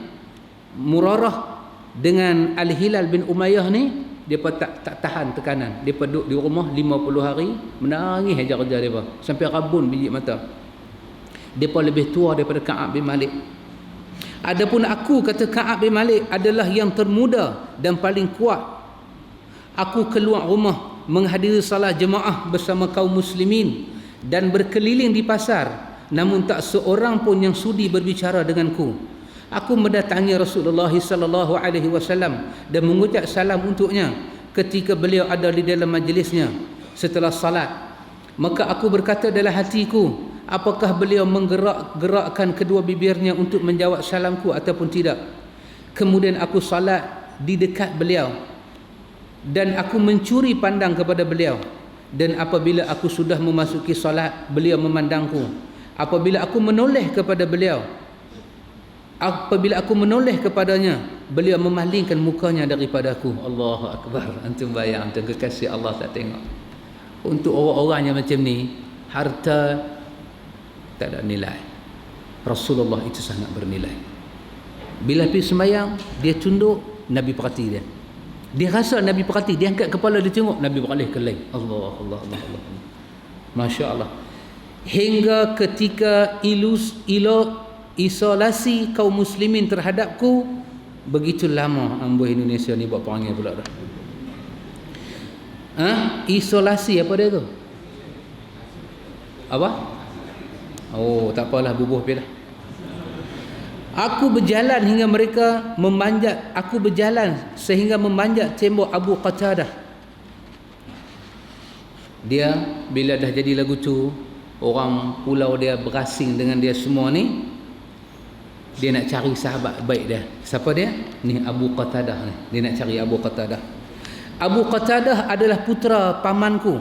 Murarah dengan Al-Hilal bin Umayyah ni, depa tak tahan tekanan. Depa duduk di rumah 50 hari menangis aja kerja depa sampai rabun biji mata. Depa lebih tua daripada Ka'ab bin Malik. Adapun aku, kata Ka'ab bin Malik, adalah yang termuda dan paling kuat. Aku keluar rumah menghadiri salat jemaah bersama kaum muslimin dan berkeliling di pasar, namun tak seorang pun yang sudi berbicara denganku. Aku mendatangi Rasulullah sallallahu alaihi wasallam dan mengucap salam untuknya ketika beliau ada di dalam majlisnya setelah salat. Maka aku berkata dalam hatiku, apakah beliau menggerak-gerakkan kedua bibirnya untuk menjawab salamku ataupun tidak. Kemudian aku salat di dekat beliau dan aku mencuri pandang kepada beliau, dan apabila aku sudah memasuki salat, beliau memandangku. Apabila aku menoleh kepadanya, beliau memalingkan mukanya daripadaku. Allahu Akbar. Antum bayang, antum kekasih Allah tak tengok. Untuk orang-orang yang macam ni, harta tak ada nilai. Rasulullah itu sangat bernilai. Bila pergi sembahyang, dia tunduk, Nabi perhati dia. Dia rasa Nabi perhati, dia angkat kepala, dia tengok, Nabi beralih ke lain. Allah. Masya Allah. Hingga ketika isolasi kaum muslimin terhadapku begitu lama. Ambo Indonesia ni buat perangai pula dah. Isolasi apa dia tu? Apa? Oh, tak apalah, bubuh pergi dah. Aku berjalan sehingga memanjat tembok Abu Qatadah. Dia bila dah jadi lagu tu, orang pulau dia berasing dengan dia semua ni, dia nak cari sahabat baik dia. Siapa dia? Ni Abu Qatadah ni. Dia nak cari Abu Qatadah. Abu Qatadah adalah putera pamanku,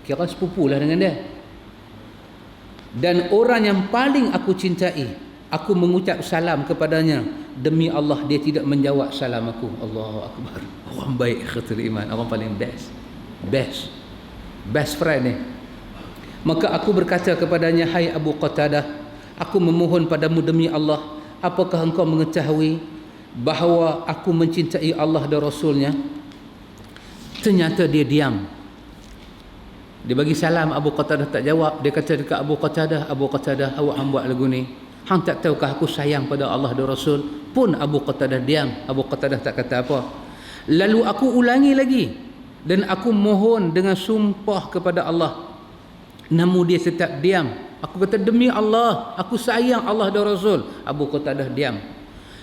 kira sepupu lah dengan dia, dan orang yang paling aku cintai. Aku mengucap salam kepadanya, demi Allah dia tidak menjawab salam aku. Allahu Akbar. Orang baik khatul iman, orang paling best friend ni. Maka aku berkata kepadanya, hai Abu Qatadah, aku memohon padamu demi Allah, apakah engkau mengetahui bahawa aku mencintai Allah dan Rasulnya? Ternyata dia diam. Dia bagi salam, Abu Qatadah tak jawab. Dia kata dekat Abu Qatadah, awak hang buat lagu ni, hang tak tahukah aku sayang pada Allah dan Rasul? Pun Abu Qatadah diam. Abu Qatadah tak kata apa. Lalu aku ulangi lagi, dan aku mohon dengan sumpah kepada Allah, namun dia tetap diam. Aku kata, demi Allah, aku sayang Allah dan Rasul. Abu Qatadah diam.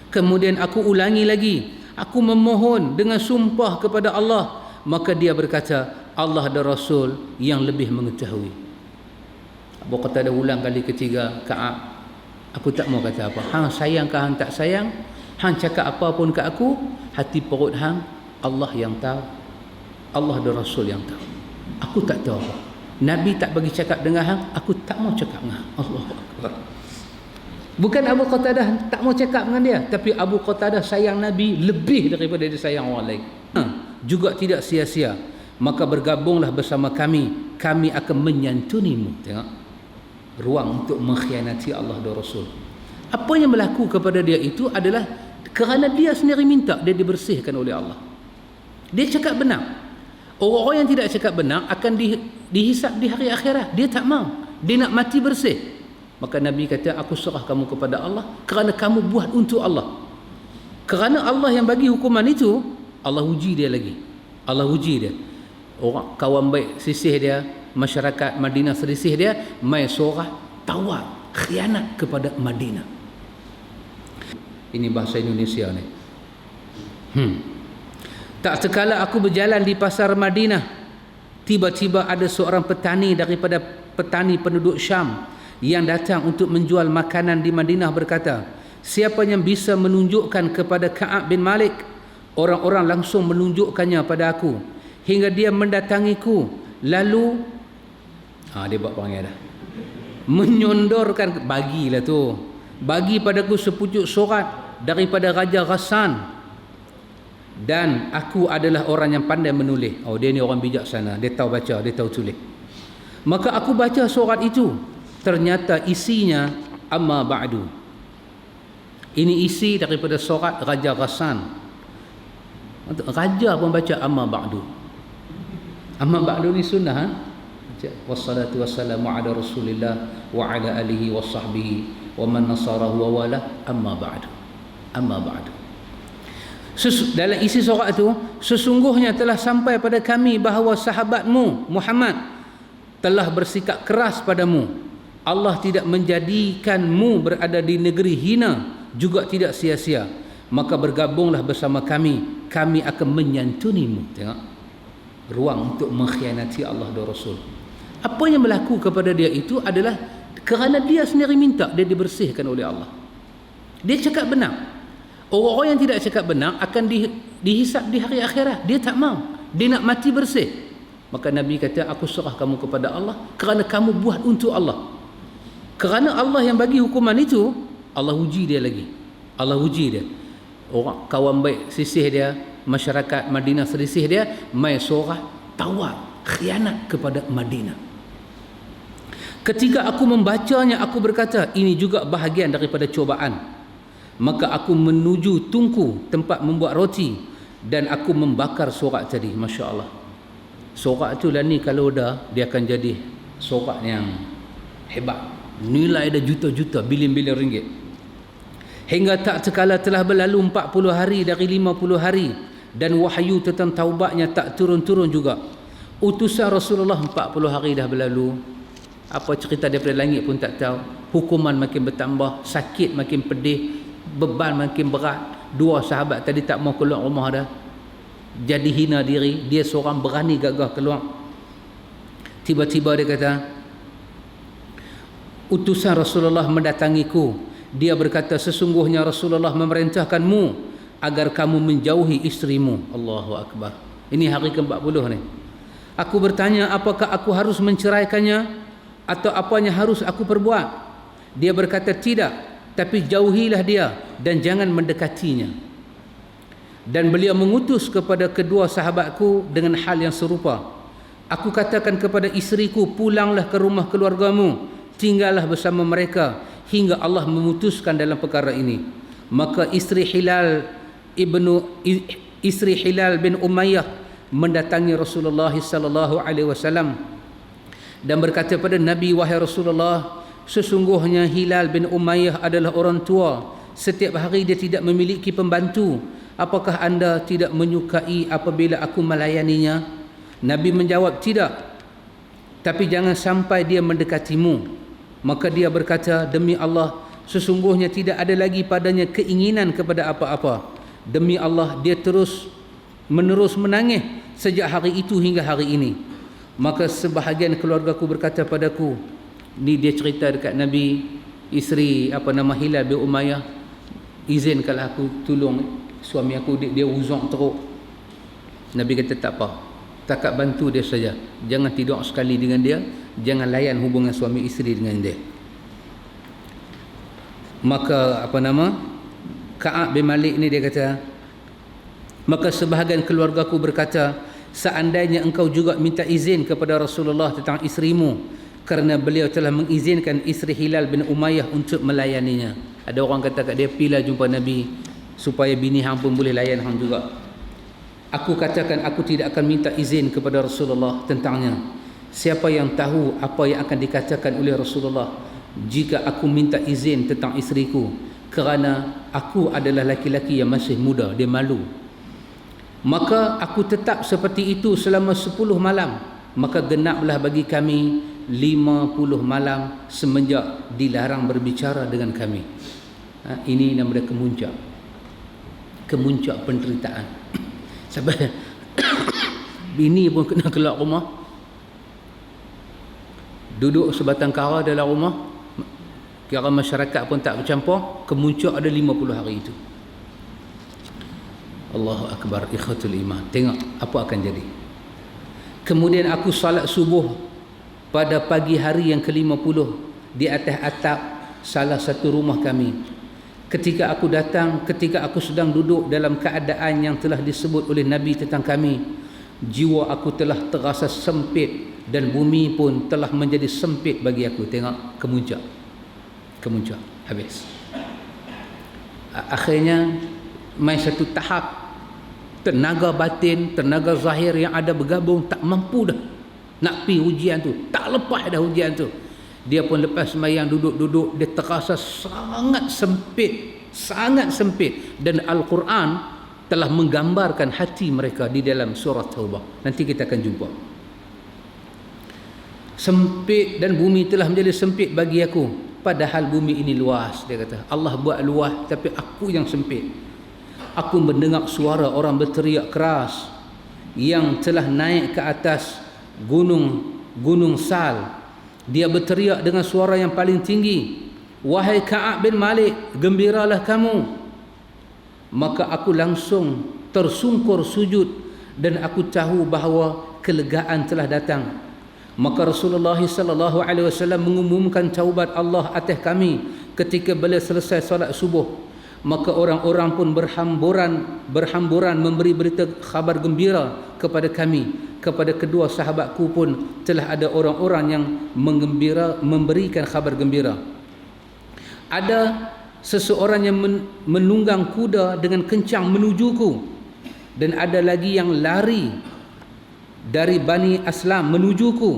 Kemudian aku ulangi lagi, aku memohon dengan sumpah kepada Allah. Maka dia berkata, Allah dan Rasul yang lebih mengetahui. Abu Qatadah ulang kali ketiga, Ka'ab, aku tak mau kata apa. Hang sayang ke hang tak sayang, hang cakap apa pun ke aku, hati perut hang Allah yang tahu, Allah dan Rasul yang tahu. Aku tak tahu apa. Nabi tak bagi cakap dengan hang, aku tak mau cakap dengan hang. Allahu Akbar. Bukan Abu Qatadah tak mau cakap dengan dia, tapi Abu Qatadah sayang Nabi lebih daripada dia sayang orang lain. Juga tidak sia-sia. Maka bergabunglah bersama kami, kami akan menyantunimu. Tengok, ruang untuk mengkhianati Allah dan Rasul. Apa yang berlaku kepada dia itu adalah kerana dia sendiri minta dia dibersihkan oleh Allah. Dia cakap benar. Orang-orang yang tidak cakap benar akan dihisap di hari akhirat. Dia tak mau, dia nak mati bersih. Maka Nabi kata, aku serah kamu kepada Allah kerana kamu buat untuk Allah. Kerana Allah yang bagi hukuman itu, Allah uji dia lagi. Allah uji dia. Orang kawan baik sisih dia, masyarakat Madinah selisih dia, mai sorah tawar khianat kepada Madinah. Ini bahasa Indonesia ni. Tak sekala aku berjalan di pasar Madinah, tiba-tiba ada seorang petani daripada petani penduduk Syam yang datang untuk menjual makanan di Madinah berkata, siapa yang bisa menunjukkan kepada Ka'ab bin Malik? Orang-orang langsung menunjukkannya pada aku hingga dia mendatangiku. Lalu dia buat perangai dah, menyondorkan, bagilah tu, bagi padaku sepucuk surat daripada Raja Ghassan, dan aku adalah orang yang pandai menulis. Dia ni orang bijaksana, dia tahu baca, dia tahu tulis. Maka aku baca surat itu, ternyata isinya amma ba'du. Ini isi daripada surat Raja Ghassan. Raja pun baca amma ba'du. Amma ba'du ni sunnah. Wassalatu wassalamu ala Rasulillah wa ala alihi wa sahbihi wa man nasarahu wa wala, amma ba'du. Amma ba'du. Dalam isi surat itu, sesungguhnya telah sampai pada kami bahawa sahabatmu Muhammad telah bersikap keras padamu. Allah tidak menjadikanmu berada di negeri hina, juga tidak sia-sia. Maka bergabunglah bersama kami, kami akan menyantunimu. Tengok, ruang untuk mengkhianati Allah dan Rasul. Apa yang berlaku kepada dia itu adalah kerana dia sendiri minta dia dibersihkan oleh Allah. Dia cakap benar. Orang-orang yang tidak cakap benar akan dihisap di hari akhirat. Dia tak mau, dia nak mati bersih. Maka Nabi kata, aku serah kamu kepada Allah kerana kamu buat untuk Allah. Kerana Allah yang bagi hukuman itu, Allah uji dia lagi. Allah uji dia. Orang kawan baik sisih dia, masyarakat Madinah selisih dia, mai sorah tawar khianat kepada Madinah. Ketika aku membacanya, aku berkata, ini juga bahagian daripada cubaan. Maka aku menuju tungku tempat membuat roti dan aku membakar sorak tadi. Masya Allah, sorak tu lah ni kalau dah, dia akan jadi sorak yang hebat, nilai dia juta-juta, bilion-bilion ringgit. Hingga tak terkala telah berlalu 40 hari dari 50 hari dan wahyu tentang taubatnya tak turun-turun juga. Utusan Rasulullah 40 hari dah berlalu. Apa cerita daripada langit pun tak tahu. Hukuman makin bertambah, sakit makin pedih, beban makin berat. Dua sahabat tadi tak mau keluar rumah dah, jadi hina diri. Dia seorang berani gagah keluar. Tiba-tiba dia kata, utusan Rasulullah mendatangiku. Dia berkata, sesungguhnya Rasulullah memerintahkanmu agar kamu menjauhi isterimu. Allahu Akbar. Ini hari ke-40 ni. Aku bertanya, apakah aku harus menceraikannya atau apa yang harus aku perbuat? Dia berkata, tidak, tapi jauhilah dia dan jangan mendekatinya. Dan beliau mengutus kepada kedua sahabatku dengan hal yang serupa. Aku katakan kepada isteriku, pulanglah ke rumah keluargamu, tinggallah bersama mereka hingga Allah memutuskan dalam perkara ini. Maka isteri Hilal bin Umayyah mendatangi Rasulullah sallallahu alaihi wasallam dan berkata pada Nabi, wahai Rasulullah, sesungguhnya Hilal bin Umayyah adalah orang tua. Setiap hari dia tidak memiliki pembantu. Apakah anda tidak menyukai apabila aku melayaninya? Nabi menjawab, tidak, tapi jangan sampai dia mendekatimu. Maka dia berkata, demi Allah, sesungguhnya tidak ada lagi padanya keinginan kepada apa-apa. Demi Allah, dia menerus menangis sejak hari itu hingga hari ini. Maka sebahagian keluargaku berkata padaku, ni dia cerita dekat Nabi, isteri Hilal bin Umayyah, izinkanlah aku tolong suami aku, dia uzang teruk. Nabi kata, tak apa, takat bantu dia saja, jangan tidur sekali dengan dia, jangan layan hubungan suami isteri dengan dia. Maka Ka'ab bin Malik ni dia kata, maka sebahagian keluargaku berkata, seandainya engkau juga minta izin kepada Rasulullah tentang isterimu, kerana beliau telah mengizinkan isteri Hilal bin Umayyah untuk melayaninya. Ada orang kata kat dia, pilah jumpa Nabi supaya bini hang pun boleh layan hang juga. Aku katakan, aku tidak akan minta izin kepada Rasulullah tentangnya. Siapa yang tahu apa yang akan dikatakan oleh Rasulullah jika aku minta izin tentang isteriku, kerana aku adalah laki-laki yang masih muda, dia malu. Maka aku tetap seperti itu selama 10 malam. Maka genaplah bagi kami 50 malam semenjak dilarang berbicara dengan kami. Ini nama dia kemuncak penderitaan. Sampai bini pun kena keluar rumah, duduk sebatang kara dalam rumah, kira masyarakat pun tak bercampur. Kemuncak ada 50 hari itu. Allahu Akbar, ikhwatul iman. Tengok apa akan jadi. Kemudian aku salat subuh pada pagi hari yang ke-50 di atas atap salah satu rumah kami. Ketika aku sedang duduk dalam keadaan yang telah disebut oleh Nabi tentang kami, jiwa aku telah terasa sempit dan bumi pun telah menjadi sempit bagi aku. Tengok kemuncak habis. Akhirnya mai satu tahap tenaga batin, tenaga zahir yang ada bergabung tak mampu dah nak pi ujian tu, tak lepas dah ujian tu. Dia pun lepas sembahyang duduk-duduk, dia terasa sangat sempit dan Al-Quran telah menggambarkan hati mereka di dalam surah Taubah. Nanti kita akan jumpa. Sempit dan bumi telah menjadi sempit bagi aku, padahal bumi ini luas. Dia kata Allah buat luas, tapi aku yang sempit. Aku mendengar suara orang berteriak keras yang telah naik ke atas gunung Sal. Dia berteriak dengan suara yang paling tinggi, wahai Ka'ab bin Malik, gembiralah kamu. Maka aku langsung tersungkur sujud dan aku tahu bahawa kelegaan telah datang. Maka Rasulullah sallallahu alaihi wasallam mengumumkan taubat Allah atas kami ketika beliau selesai solat subuh. Maka orang-orang pun berhamburan memberi berita khabar gembira kepada kami. Kepada kedua sahabatku pun telah ada orang-orang yang memberikan khabar gembira. Ada seseorang yang menunggang kuda dengan kencang menujuku, dan ada lagi yang lari dari Bani Aslam menujuku.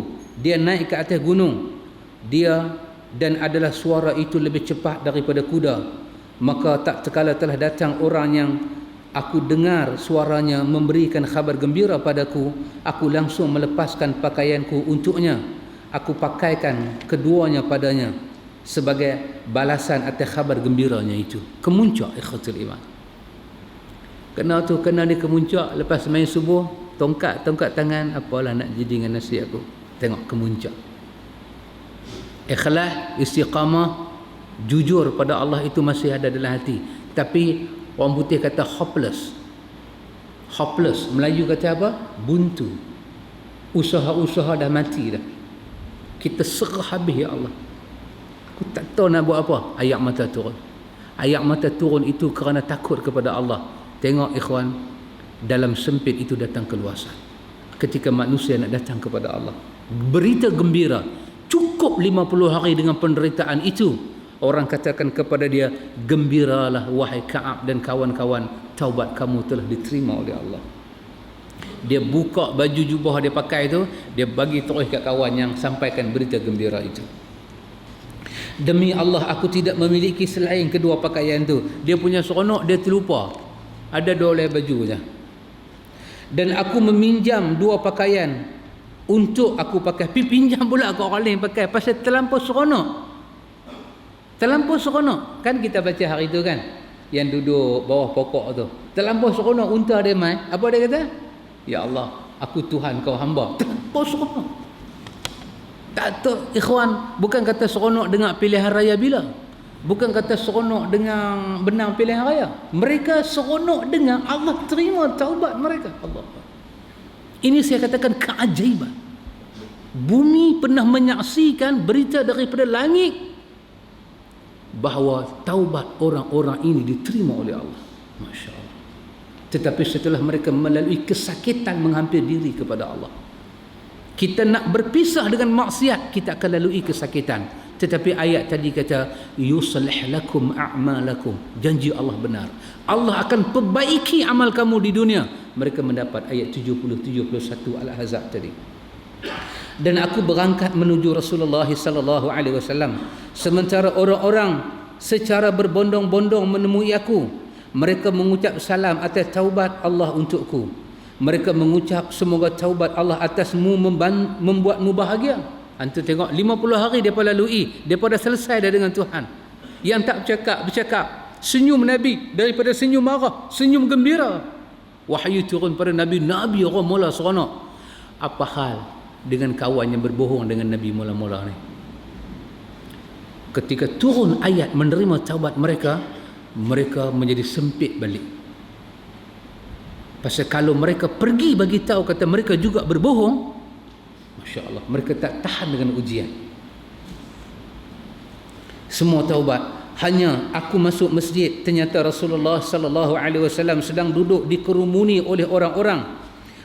Dia naik ke atas gunung, dia dan adalah suara itu lebih cepat daripada kuda. Maka tak terkala telah datang orang yang aku dengar suaranya memberikan khabar gembira padaku, aku langsung melepaskan pakaianku untuknya. Aku pakaikan keduanya padanya sebagai balasan atas khabar gembiranya itu. Kemuncak ikhwatul iman. Kena tu, kena dia kemuncak. Lepas main subuh, tongkat tangan, apalah nak jadi dengan nasi aku. Tengok kemuncak. Ikhlas, istiqamah, jujur pada Allah itu masih ada dalam hati. Tapi orang putih kata hopeless. Hopeless, Melayu kata apa? Buntu. Usaha-usaha dah mati dah. Kita serah habis, ya Allah. Aku tak tahu nak buat apa. Ayat mata turun. Ayat mata turun itu kerana takut kepada Allah. Tengok ikhwan, dalam sempit itu datang keluasan. Ketika manusia nak datang kepada Allah, berita gembira. Cukup 50 hari dengan penderitaan itu, orang katakan kepada dia, gembiralah wahai Ka'ab dan kawan-kawan, taubat kamu telah diterima oleh Allah. Dia buka baju jubah dia pakai itu, dia bagi terus kat kawan yang sampaikan berita gembira itu. Demi Allah, aku tidak memiliki selain kedua pakaian tu. Dia punya seronok, dia terlupa. Ada 2 helai baju saja. Dan aku meminjam 2 pakaian untuk aku pakai. Pinjam pula ke orang lain pakai pasal terlampau seronok. Terlampau seronok. Kan kita baca hari itu kan, yang duduk bawah pokok tu. Terlampau seronok, unta dia mai. Apa dia kata? Ya Allah, aku Tuhan kau hamba. Terlampau seronok. Tak tahu ikhwan, bukan kata seronok dengan pilihan raya bila. Bukan kata seronok dengan benang pilihan raya. Mereka seronok dengan Allah terima taubat mereka. Allah. Ini saya katakan keajaiban. Bumi pernah menyaksikan berita daripada langit bahawa taubat orang-orang ini diterima oleh Allah. Masya Allah. Tetapi setelah mereka melalui kesakitan menghampir diri kepada Allah, kita nak berpisah dengan maksiat, kita akan lalui kesakitan. Tetapi ayat tadi kata yuslih lakum a'malakum, janji Allah benar. Allah akan perbaiki amal kamu di dunia. Mereka mendapat ayat 70-71 Al-Ahzab tadi. Dan aku berangkat menuju Rasulullah sallallahu alaihi wasallam, sementara orang-orang secara berbondong-bondong menemui aku. Mereka mengucap salam atas taubat Allah untukku. Mereka mengucap semoga taubat Allah atasmu membuatmu bahagia. Antu tengok 50 hari depa lalui, depa dah selesai dah dengan Tuhan. Yang tak bercakap, senyum Nabi daripada senyum marah, senyum gembira. Wahyu turun pada Nabi orang mula seronok. Apa hal dengan kawan yang berbohong dengan Nabi mula-mula ni? Ketika turun ayat menerima taubat mereka, mereka menjadi sempit balik. Pasal kalau mereka pergi bagi tahu kata mereka juga berbohong, Masya Allah, mereka tak tahan dengan ujian. Semua taubat. Hanya aku masuk masjid, ternyata Rasulullah sallallahu alaihi wasallam sedang duduk dikerumuni oleh orang-orang.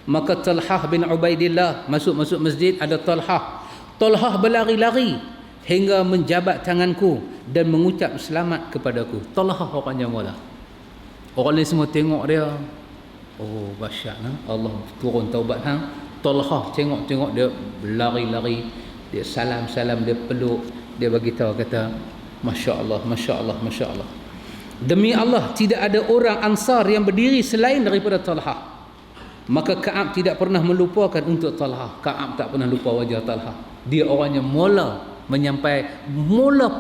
Maka Talhah bin Ubaidillah masuk masjid, ada Talhah. Talhah berlari-lari hingga menjabat tanganku dan mengucap selamat kepadaku. Talhah orangnya mula. Orang lain semua tengok dia. Oh, dahsyat, Allah turun taubat hang. Talhah tengok dia berlari-lari, dia salam, dia peluk, dia bagi tahu kata Masya Allah, Masya Allah, Masya Allah. Demi Allah, tidak ada orang Ansar yang berdiri selain daripada Talha. Maka Ka'ab tidak pernah melupakan untuk Talha. Ka'ab tak pernah lupa wajah Talha. Dia orangnya mula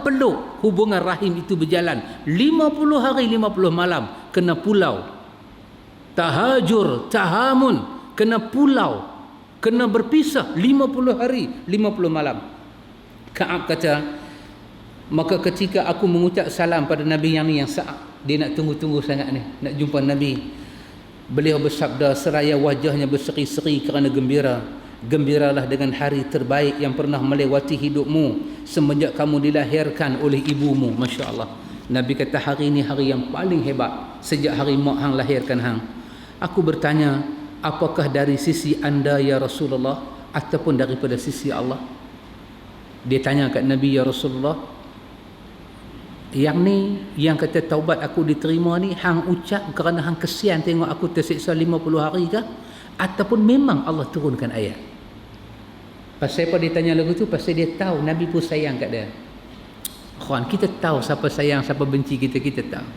peluk, hubungan rahim itu berjalan 50 hari 50 malam, kena pulau. Tahajur, tahamun, kena pulau, kena berpisah 50 hari 50 malam. Ka'ab kata, maka ketika aku mengucap salam pada Nabi yang ni, yang dia nak tunggu-tunggu sangat ni, nak jumpa Nabi, beliau bersabda seraya wajahnya berseri-seri kerana gembira, gembiralah dengan hari terbaik yang pernah melewati hidupmu semenjak kamu dilahirkan oleh ibumu. Masya Allah. Nabi kata, hari ini hari yang paling hebat sejak hari mak hang lahirkan hang. Aku bertanya, apakah dari sisi anda ya Rasulullah ataupun daripada sisi Allah? Dia tanya kat Nabi, ya Rasulullah, yang ni, yang kata taubat aku diterima ni, hang ucap kerana hang kesian tengok aku tersiksa 50 hari ke? Ataupun memang Allah turunkan ayat? Pasal apa dia tanya lagu tu? Pasal dia tahu Nabi pun sayang kat dia. Kawan, kita tahu siapa sayang, siapa benci kita, kita tahu.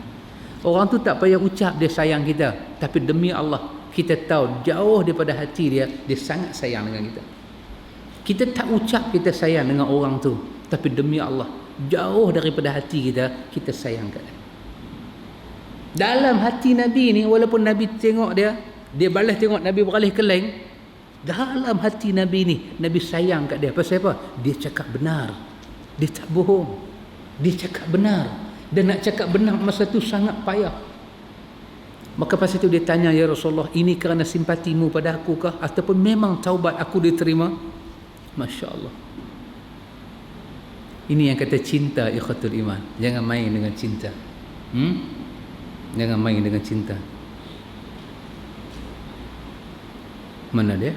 Orang tu tak payah ucap dia sayang kita, tapi demi Allah, kita tahu jauh daripada hati dia, dia sangat sayang dengan kita. Kita tak ucap kita sayang dengan orang tu, tapi demi Allah, jauh daripada hati kita, kita sayang kat dia. Dalam hati Nabi ni, walaupun Nabi tengok dia balas tengok Nabi beralih keleng, dalam hati Nabi ni, Nabi sayang kat dia. Pasal apa? Dia cakap benar, dia tak bohong, dia cakap benar. Dan nak cakap benar masa tu sangat payah. Maka pasal tu dia tanya, ya Rasulullah, ini kerana simpatimu pada aku kah, ataupun memang taubat aku diterima? Masya Allah. Ini yang kata cinta, ikhwatul iman. Jangan main dengan cinta. Jangan main dengan cinta. Mana dia?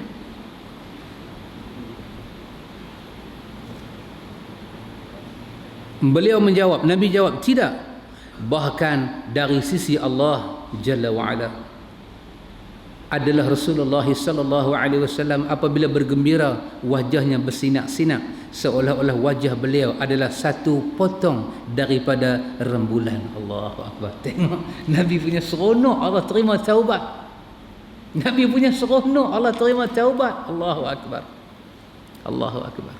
Beliau menjawab, Nabi jawab, tidak. Bahkan dari sisi Allah Jalla wa'ala adalah Rasulullah sallallahu alaihi wasallam apabila bergembira, wajahnya bersinak-sinak seolah-olah wajah beliau adalah satu potong daripada rembulan. Allahu Akbar. Tengok Nabi punya seronok Allah terima taubat. Nabi punya seronok Allah terima taubat. Allahu Akbar. Allahu Akbar.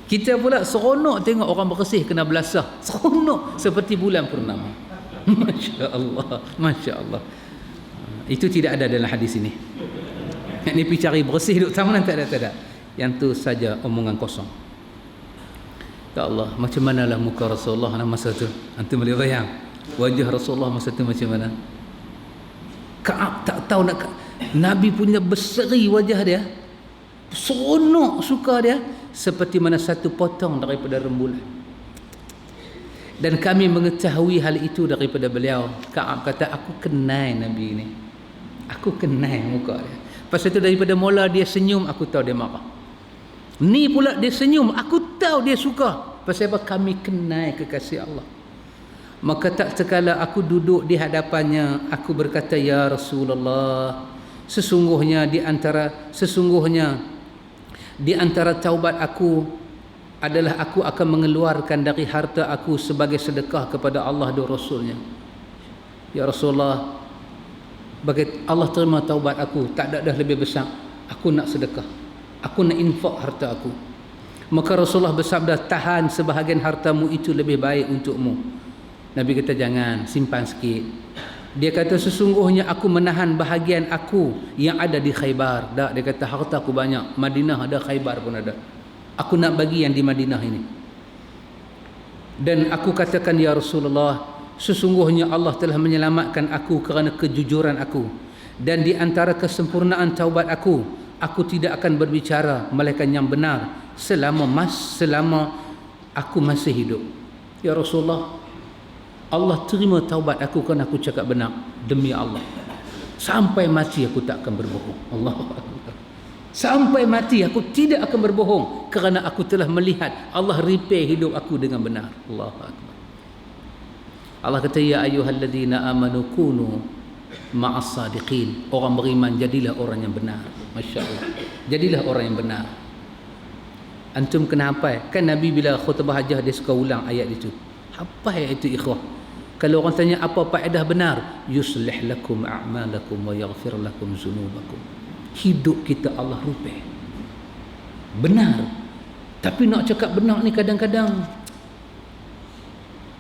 Kita pula seronok tengok orang bersih kena belasah. Seronok seperti bulan purnama. Masya Allah. Masya Allah. Itu tidak ada dalam hadis ini. Yang ni pergi cari bersih duduk taman, tak ada. Yang tu saja omongan kosong. Ya Allah, macam manalah muka Rasulullah masa tu? Antum boleh bayang wajah Rasulullah masa tu macam mana? Ka'ab tak tahu nak, Nabi punya berseri wajah dia, seronok suka dia, seperti mana satu potong daripada rembulan. Dan kami mengetahui hal itu daripada beliau. Ka'ab kata, aku kenal Nabi ni, aku kenal muka dia. Pasal itu daripada mula dia senyum, aku tahu dia marah. Ni pula dia senyum, aku tahu dia suka. Pasal apa? Kami kenal kekasih Allah. Maka tak sekala aku duduk di hadapannya, aku berkata, ya Rasulullah, sesungguhnya di antara taubat aku adalah aku akan mengeluarkan dari harta aku sebagai sedekah kepada Allah dan Rasulnya. Ya Rasulullah, bagi Allah terima taubat aku, tak ada dah lebih besar, aku nak sedekah, aku nak infak harta aku. Maka Rasulullah bersabda, tahan sebahagian hartamu itu lebih baik untukmu. Nabi kata, jangan, simpan sikit. Dia kata, sesungguhnya aku menahan bahagian aku yang ada di Khaybar. Tak, dia kata, harta aku banyak, Madinah ada, Khaybar pun ada, aku nak bagi yang di Madinah ini. Dan aku katakan, ya Rasulullah, sesungguhnya Allah telah menyelamatkan aku kerana kejujuran aku, dan di antara kesempurnaan taubat aku tidak akan berbicara melainkan yang benar selama aku masih hidup. Ya Rasulullah, Allah terima taubat aku kerana aku cakap benar. Demi Allah, sampai mati aku tak akan berbohong. Allahu Akbar. Sampai mati aku tidak akan berbohong kerana aku telah melihat Allah repair hidup aku dengan benar. Allahu Akbar. Allah kata, ya ayyuhalladzina amanu kunu ma'as sadiqin. Orang beriman, jadilah orang yang benar. Masya Allah, jadilah orang yang benar. Antum kena hafal. Kan Nabi bila khutbah hajah dia suka ulang ayat itu. Hafal ayat itu, ikhwah. Kalau orang tanya apa faedah benar, yuslih lakum a'malakum wa yaghfir lakum zunubakum. Hidup kita Allah rupih benar. Tapi nak cakap benar ni kadang-kadang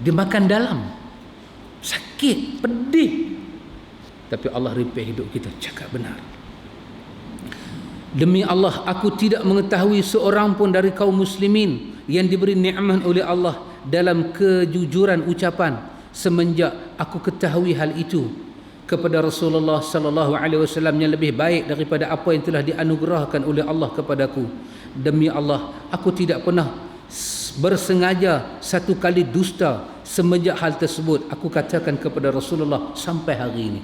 dia makan dalam, sakit, pedih. Tapi Allah ripih hidup kita, cakap benar. Demi Allah, aku tidak mengetahui seorang pun dari kaum muslimin yang diberi nikmat oleh Allah dalam kejujuran ucapan semenjak aku ketahui hal itu kepada Rasulullah sallallahu alaihi wasallam yang lebih baik daripada apa yang telah dianugerahkan oleh Allah kepadaku. Demi Allah, aku tidak pernah bersengaja satu kali dusta semenjak hal tersebut aku katakan kepada Rasulullah sampai hari ini.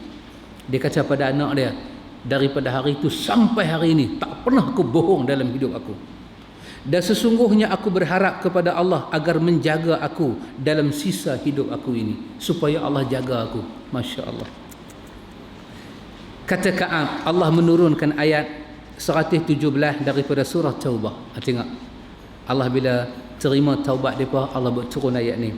Dia kata pada anak dia, daripada hari itu sampai hari ini tak pernah aku bohong dalam hidup aku. Dan sesungguhnya aku berharap kepada Allah agar menjaga aku dalam sisa hidup aku ini, supaya Allah jaga aku. Masya Allah. Kata Ka'ab, Allah menurunkan ayat 117 daripada surah Taubah. Tengok, Allah bila terima taubat mereka, Allah buat turun ayat ni.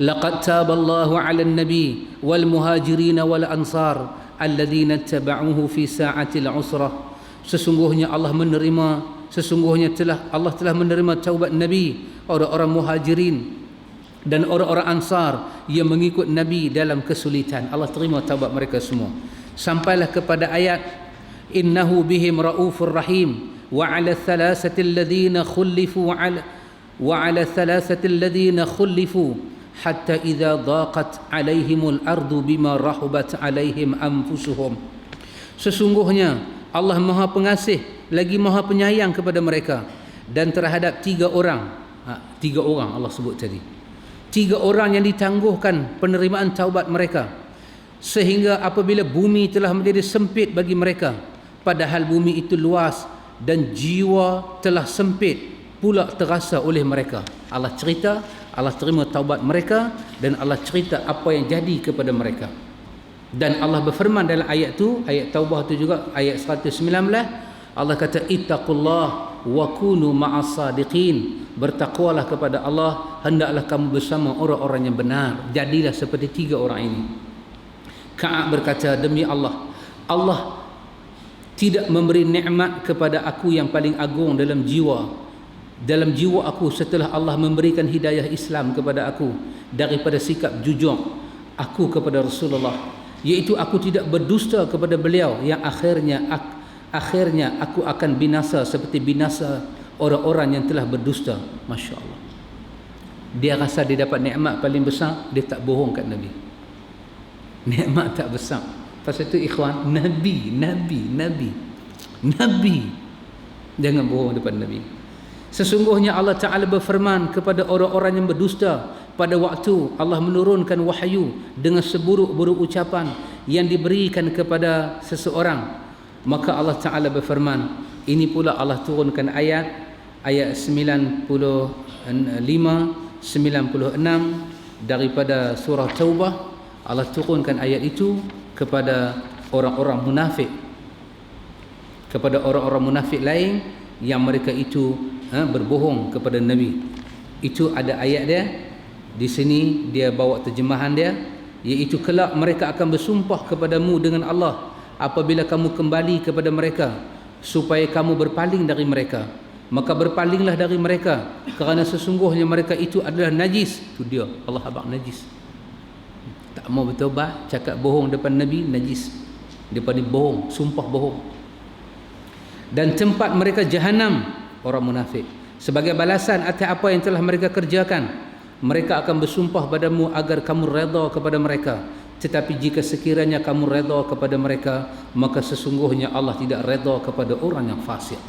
Laqad taballahu 'alan nabi wal muhajirin wal ansar alladhina ittaba'uhu fi sa'atil 'usrah. Sesungguhnya Allah telah menerima taubat Nabi, orang-orang muhajirin dan orang-orang ansar yang mengikut Nabi dalam kesulitan. Allah terima taubat mereka semua. Sampailah kepada ayat innahu bihim raufur rahim wa 'ala thalathati alladhina khulifu hatta idza dhaqat 'alaihimul ardu bima rahubat 'alaihim anfusuhum. Sesungguhnya Allah Maha Pengasih lagi Maha Penyayang kepada mereka, dan terhadap tiga orang Allah sebut tadi, tiga orang yang ditangguhkan penerimaan taubat mereka, sehingga apabila bumi telah menjadi sempit bagi mereka, padahal bumi itu luas dan jiwa telah sempit pula terasa oleh mereka. Allah cerita, Allah terima taubat mereka, dan Allah cerita apa yang jadi kepada mereka. Dan Allah berfirman dalam ayat tu, ayat Taubah tu juga, ayat 119, Allah kata ittaqullah wa kunu ma'as sadiqin. Bertakwalah kepada Allah, hendaklah kamu bersama orang-orang yang benar. Jadilah seperti tiga orang ini. Ka'ab berkata, demi Allah, Allah tidak memberi nikmat kepada aku yang paling agung dalam jiwa aku setelah Allah memberikan hidayah Islam kepada aku, daripada sikap jujur aku kepada Rasulullah, iaitu aku tidak berdusta kepada beliau yang akhirnya aku akan binasa seperti binasa orang-orang yang telah berdusta. Masya Allah. Dia rasa dia dapat nikmat paling besar, dia tak bohong kat Nabi. Nikmat tak besar. Pasal itu ikhwan, Nabi jangan bohong depan Nabi. Sesungguhnya Allah Ta'ala berfirman kepada orang-orang yang berdusta pada waktu Allah menurunkan wahyu dengan seburuk-buruk ucapan yang diberikan kepada seseorang, maka Allah Ta'ala berfirman, ini pula Allah turunkan ayat 95, 96 daripada surah Taubah. Allah turunkan ayat itu kepada orang-orang munafik, kepada orang-orang munafik lain yang mereka itu berbohong kepada Nabi. Itu ada ayat dia di sini, dia bawa terjemahan dia, iaitu kelak mereka akan bersumpah kepadamu dengan Allah apabila kamu kembali kepada mereka supaya kamu berpaling dari mereka, maka berpalinglah dari mereka, kerana sesungguhnya mereka itu adalah najis. Itu dia, Allah abang najis. Tak mau bertaubat, cakap bohong depan Nabi, najis. Daripada bohong, sumpah bohong. Dan tempat mereka jahanam, orang munafik. Sebagai balasan atas apa yang telah mereka kerjakan, mereka akan bersumpah padamu agar kamu redha kepada mereka. Tetapi jika sekiranya kamu redha kepada mereka, maka sesungguhnya Allah tidak redha kepada orang yang fasik.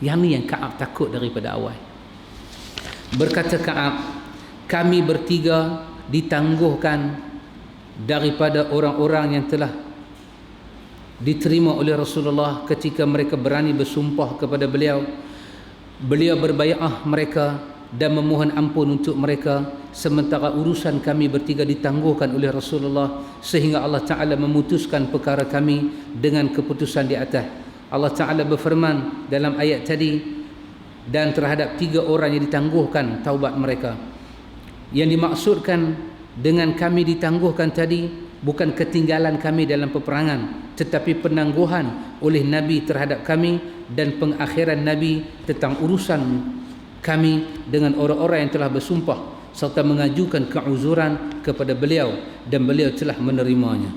Yang ni yang Ka'ab takut daripada awal. Berkata Ka'ab, kami bertiga ditangguhkan daripada orang-orang yang telah diterima oleh Rasulullah ketika mereka berani bersumpah kepada beliau. Beliau berbai'ah mereka dan memohon ampun untuk mereka, sementara urusan kami bertiga ditangguhkan oleh Rasulullah, sehingga Allah Ta'ala memutuskan perkara kami dengan keputusan di atas. Allah Ta'ala berfirman dalam ayat tadi, dan terhadap tiga orang yang ditangguhkan taubat mereka, yang dimaksudkan dengan kami ditangguhkan tadi bukan ketinggalan kami dalam peperangan, tetapi penangguhan oleh Nabi terhadap kami dan pengakhiran Nabi tentang urusan kami dengan orang-orang yang telah bersumpah serta mengajukan keuzuran kepada beliau dan beliau telah menerimanya.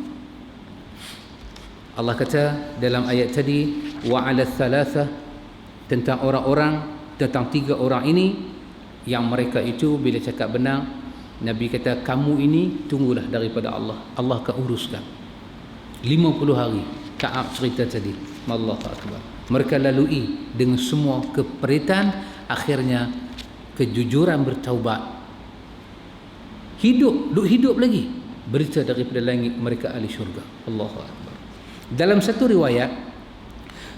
Allah kata dalam ayat tadi wa 'ala thalathah, tentang orang-orang, tentang 3 orang ini yang mereka itu bila cakap benar, Nabi kata kamu ini tunggulah daripada Allah, Allah akan uruskan. 50 hari Ka'ab cerita tadi, Allahu Akbar. Mereka lalui dengan semua keperitan, akhirnya kejujuran bertaubat. Hidup lagi, berita daripada langit mereka ahli syurga. Allahu Akbar. Dalam satu riwayat,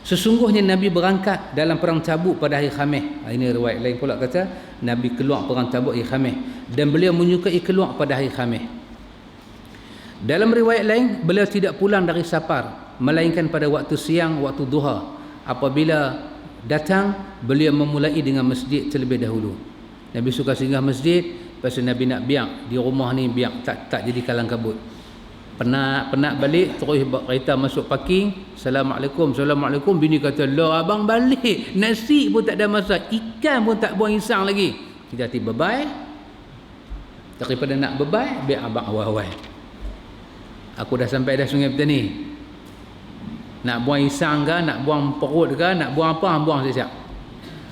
sesungguhnya Nabi berangkat dalam perang Tabuk pada hari Khamis. Ini riwayat lain pula kata Nabi keluar perang Tabuk hari Khamis dan beliau menyukai keluar pada hari Khamis. Dalam riwayat lain, beliau tidak pulang dari safar melainkan pada waktu siang, waktu duha. Apabila datang, beliau memulai dengan masjid terlebih dahulu. Nabi suka singgah masjid, pasal Nabi nak biar di rumah ni biar tak jadi kalang kabut. Penat balik, terus kereta masuk parking. Assalamualaikum. Bini kata, "Lah abang balik, nasi pun tak ada masak, ikan pun tak buang isang lagi." Kita hati bebai. Daripada nak bebai, biar abang awal-awal. Aku dah sampai dah Sungai Petani. Nak buang isang ke, nak buang perut ke, nak buang apa, buang siap-siap.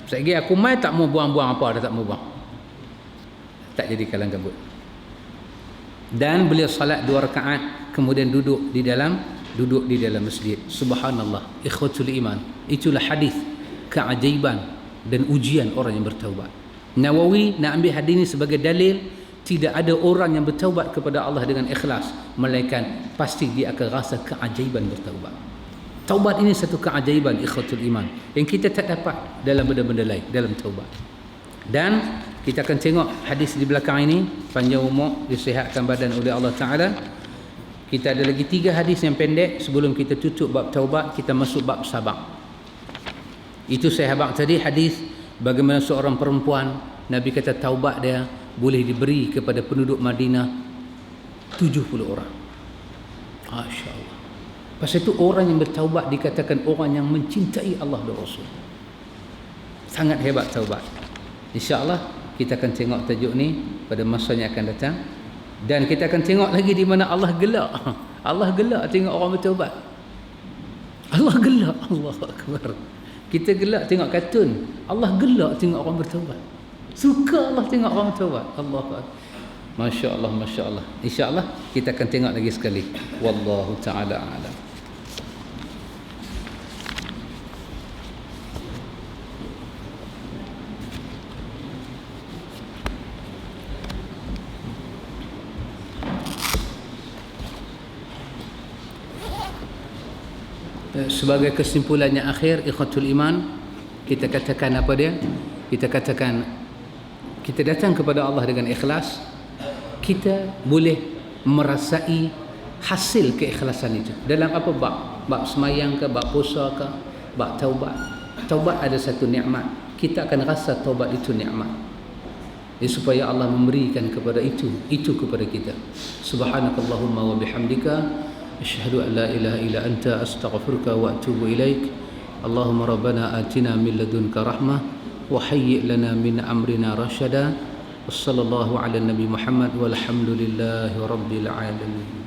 Sekali aku mai tak mau buang-buang apa, dah tak mau buang. Tak jadi kalang kabut. Dan beliau salat 2 rakaat, kemudian duduk di dalam masjid. Subhanallah, ikhwatul iman. Itulah hadis keajaiban dan ujian orang yang bertaubat. Nawawi nak ambil hadis ini sebagai dalil tidak ada orang yang bertaubat kepada Allah dengan ikhlas melainkan pasti dia akan rasa keajaiban bertaubat. Taubat ini satu keajaiban ikhwatul iman yang kita tak dapat dalam benda-benda lain dalam taubat. Dan kita akan tengok hadis di belakang ini, panjang umur, disihatkan badan oleh Allah Ta'ala. Kita ada lagi 3 hadis yang pendek sebelum kita tutup bab taubat, kita masuk bab sabar. Itu saya habaq tadi hadis bagaimana seorang perempuan, Nabi kata taubat dia boleh diberi kepada penduduk Madinah 70 orang. Masya Allah. Pasal itu orang yang bertaubat dikatakan orang yang mencintai Allah dan Rasul. Sangat hebat taubat. InsyaAllah kita akan tengok tajuk ni pada masa yang akan datang. Dan kita akan tengok lagi di mana Allah gelak. Allah gelak tengok orang bertaubat. Allah gelak. Allahu Akbar. Kita gelak tengok kartun. Allah gelak tengok orang bertaubat. Suka Allah tengok orang bertaubat. Allahu Akbar. Masya Allah, Masya Allah. InsyaAllah kita akan tengok lagi sekali. Wallahu ta'ala a'lam. Sebagai kesimpulan yang akhir, ikhwatul iman, kita katakan apa dia? Kita katakan kita datang kepada Allah dengan ikhlas, kita boleh merasai hasil keikhlasan itu dalam apa bab? Bab semayang ke, bab puasa ke, bab taubat. Taubat ada satu nikmat. Kita akan rasa taubat itu nikmat. Supaya Allah memberikan kepada itu kepada kita. Subhanakallahumma wa bihamdika asyhadu an la ilaha illa anta astaghfiruka wa atubu ilaik. Allahumma rabbana atina min ladunka rahmah wa hayyi' lana min amrina rashada. Wassallallahu ala nabi Muhammad walhamdulillahi rabbil alamin.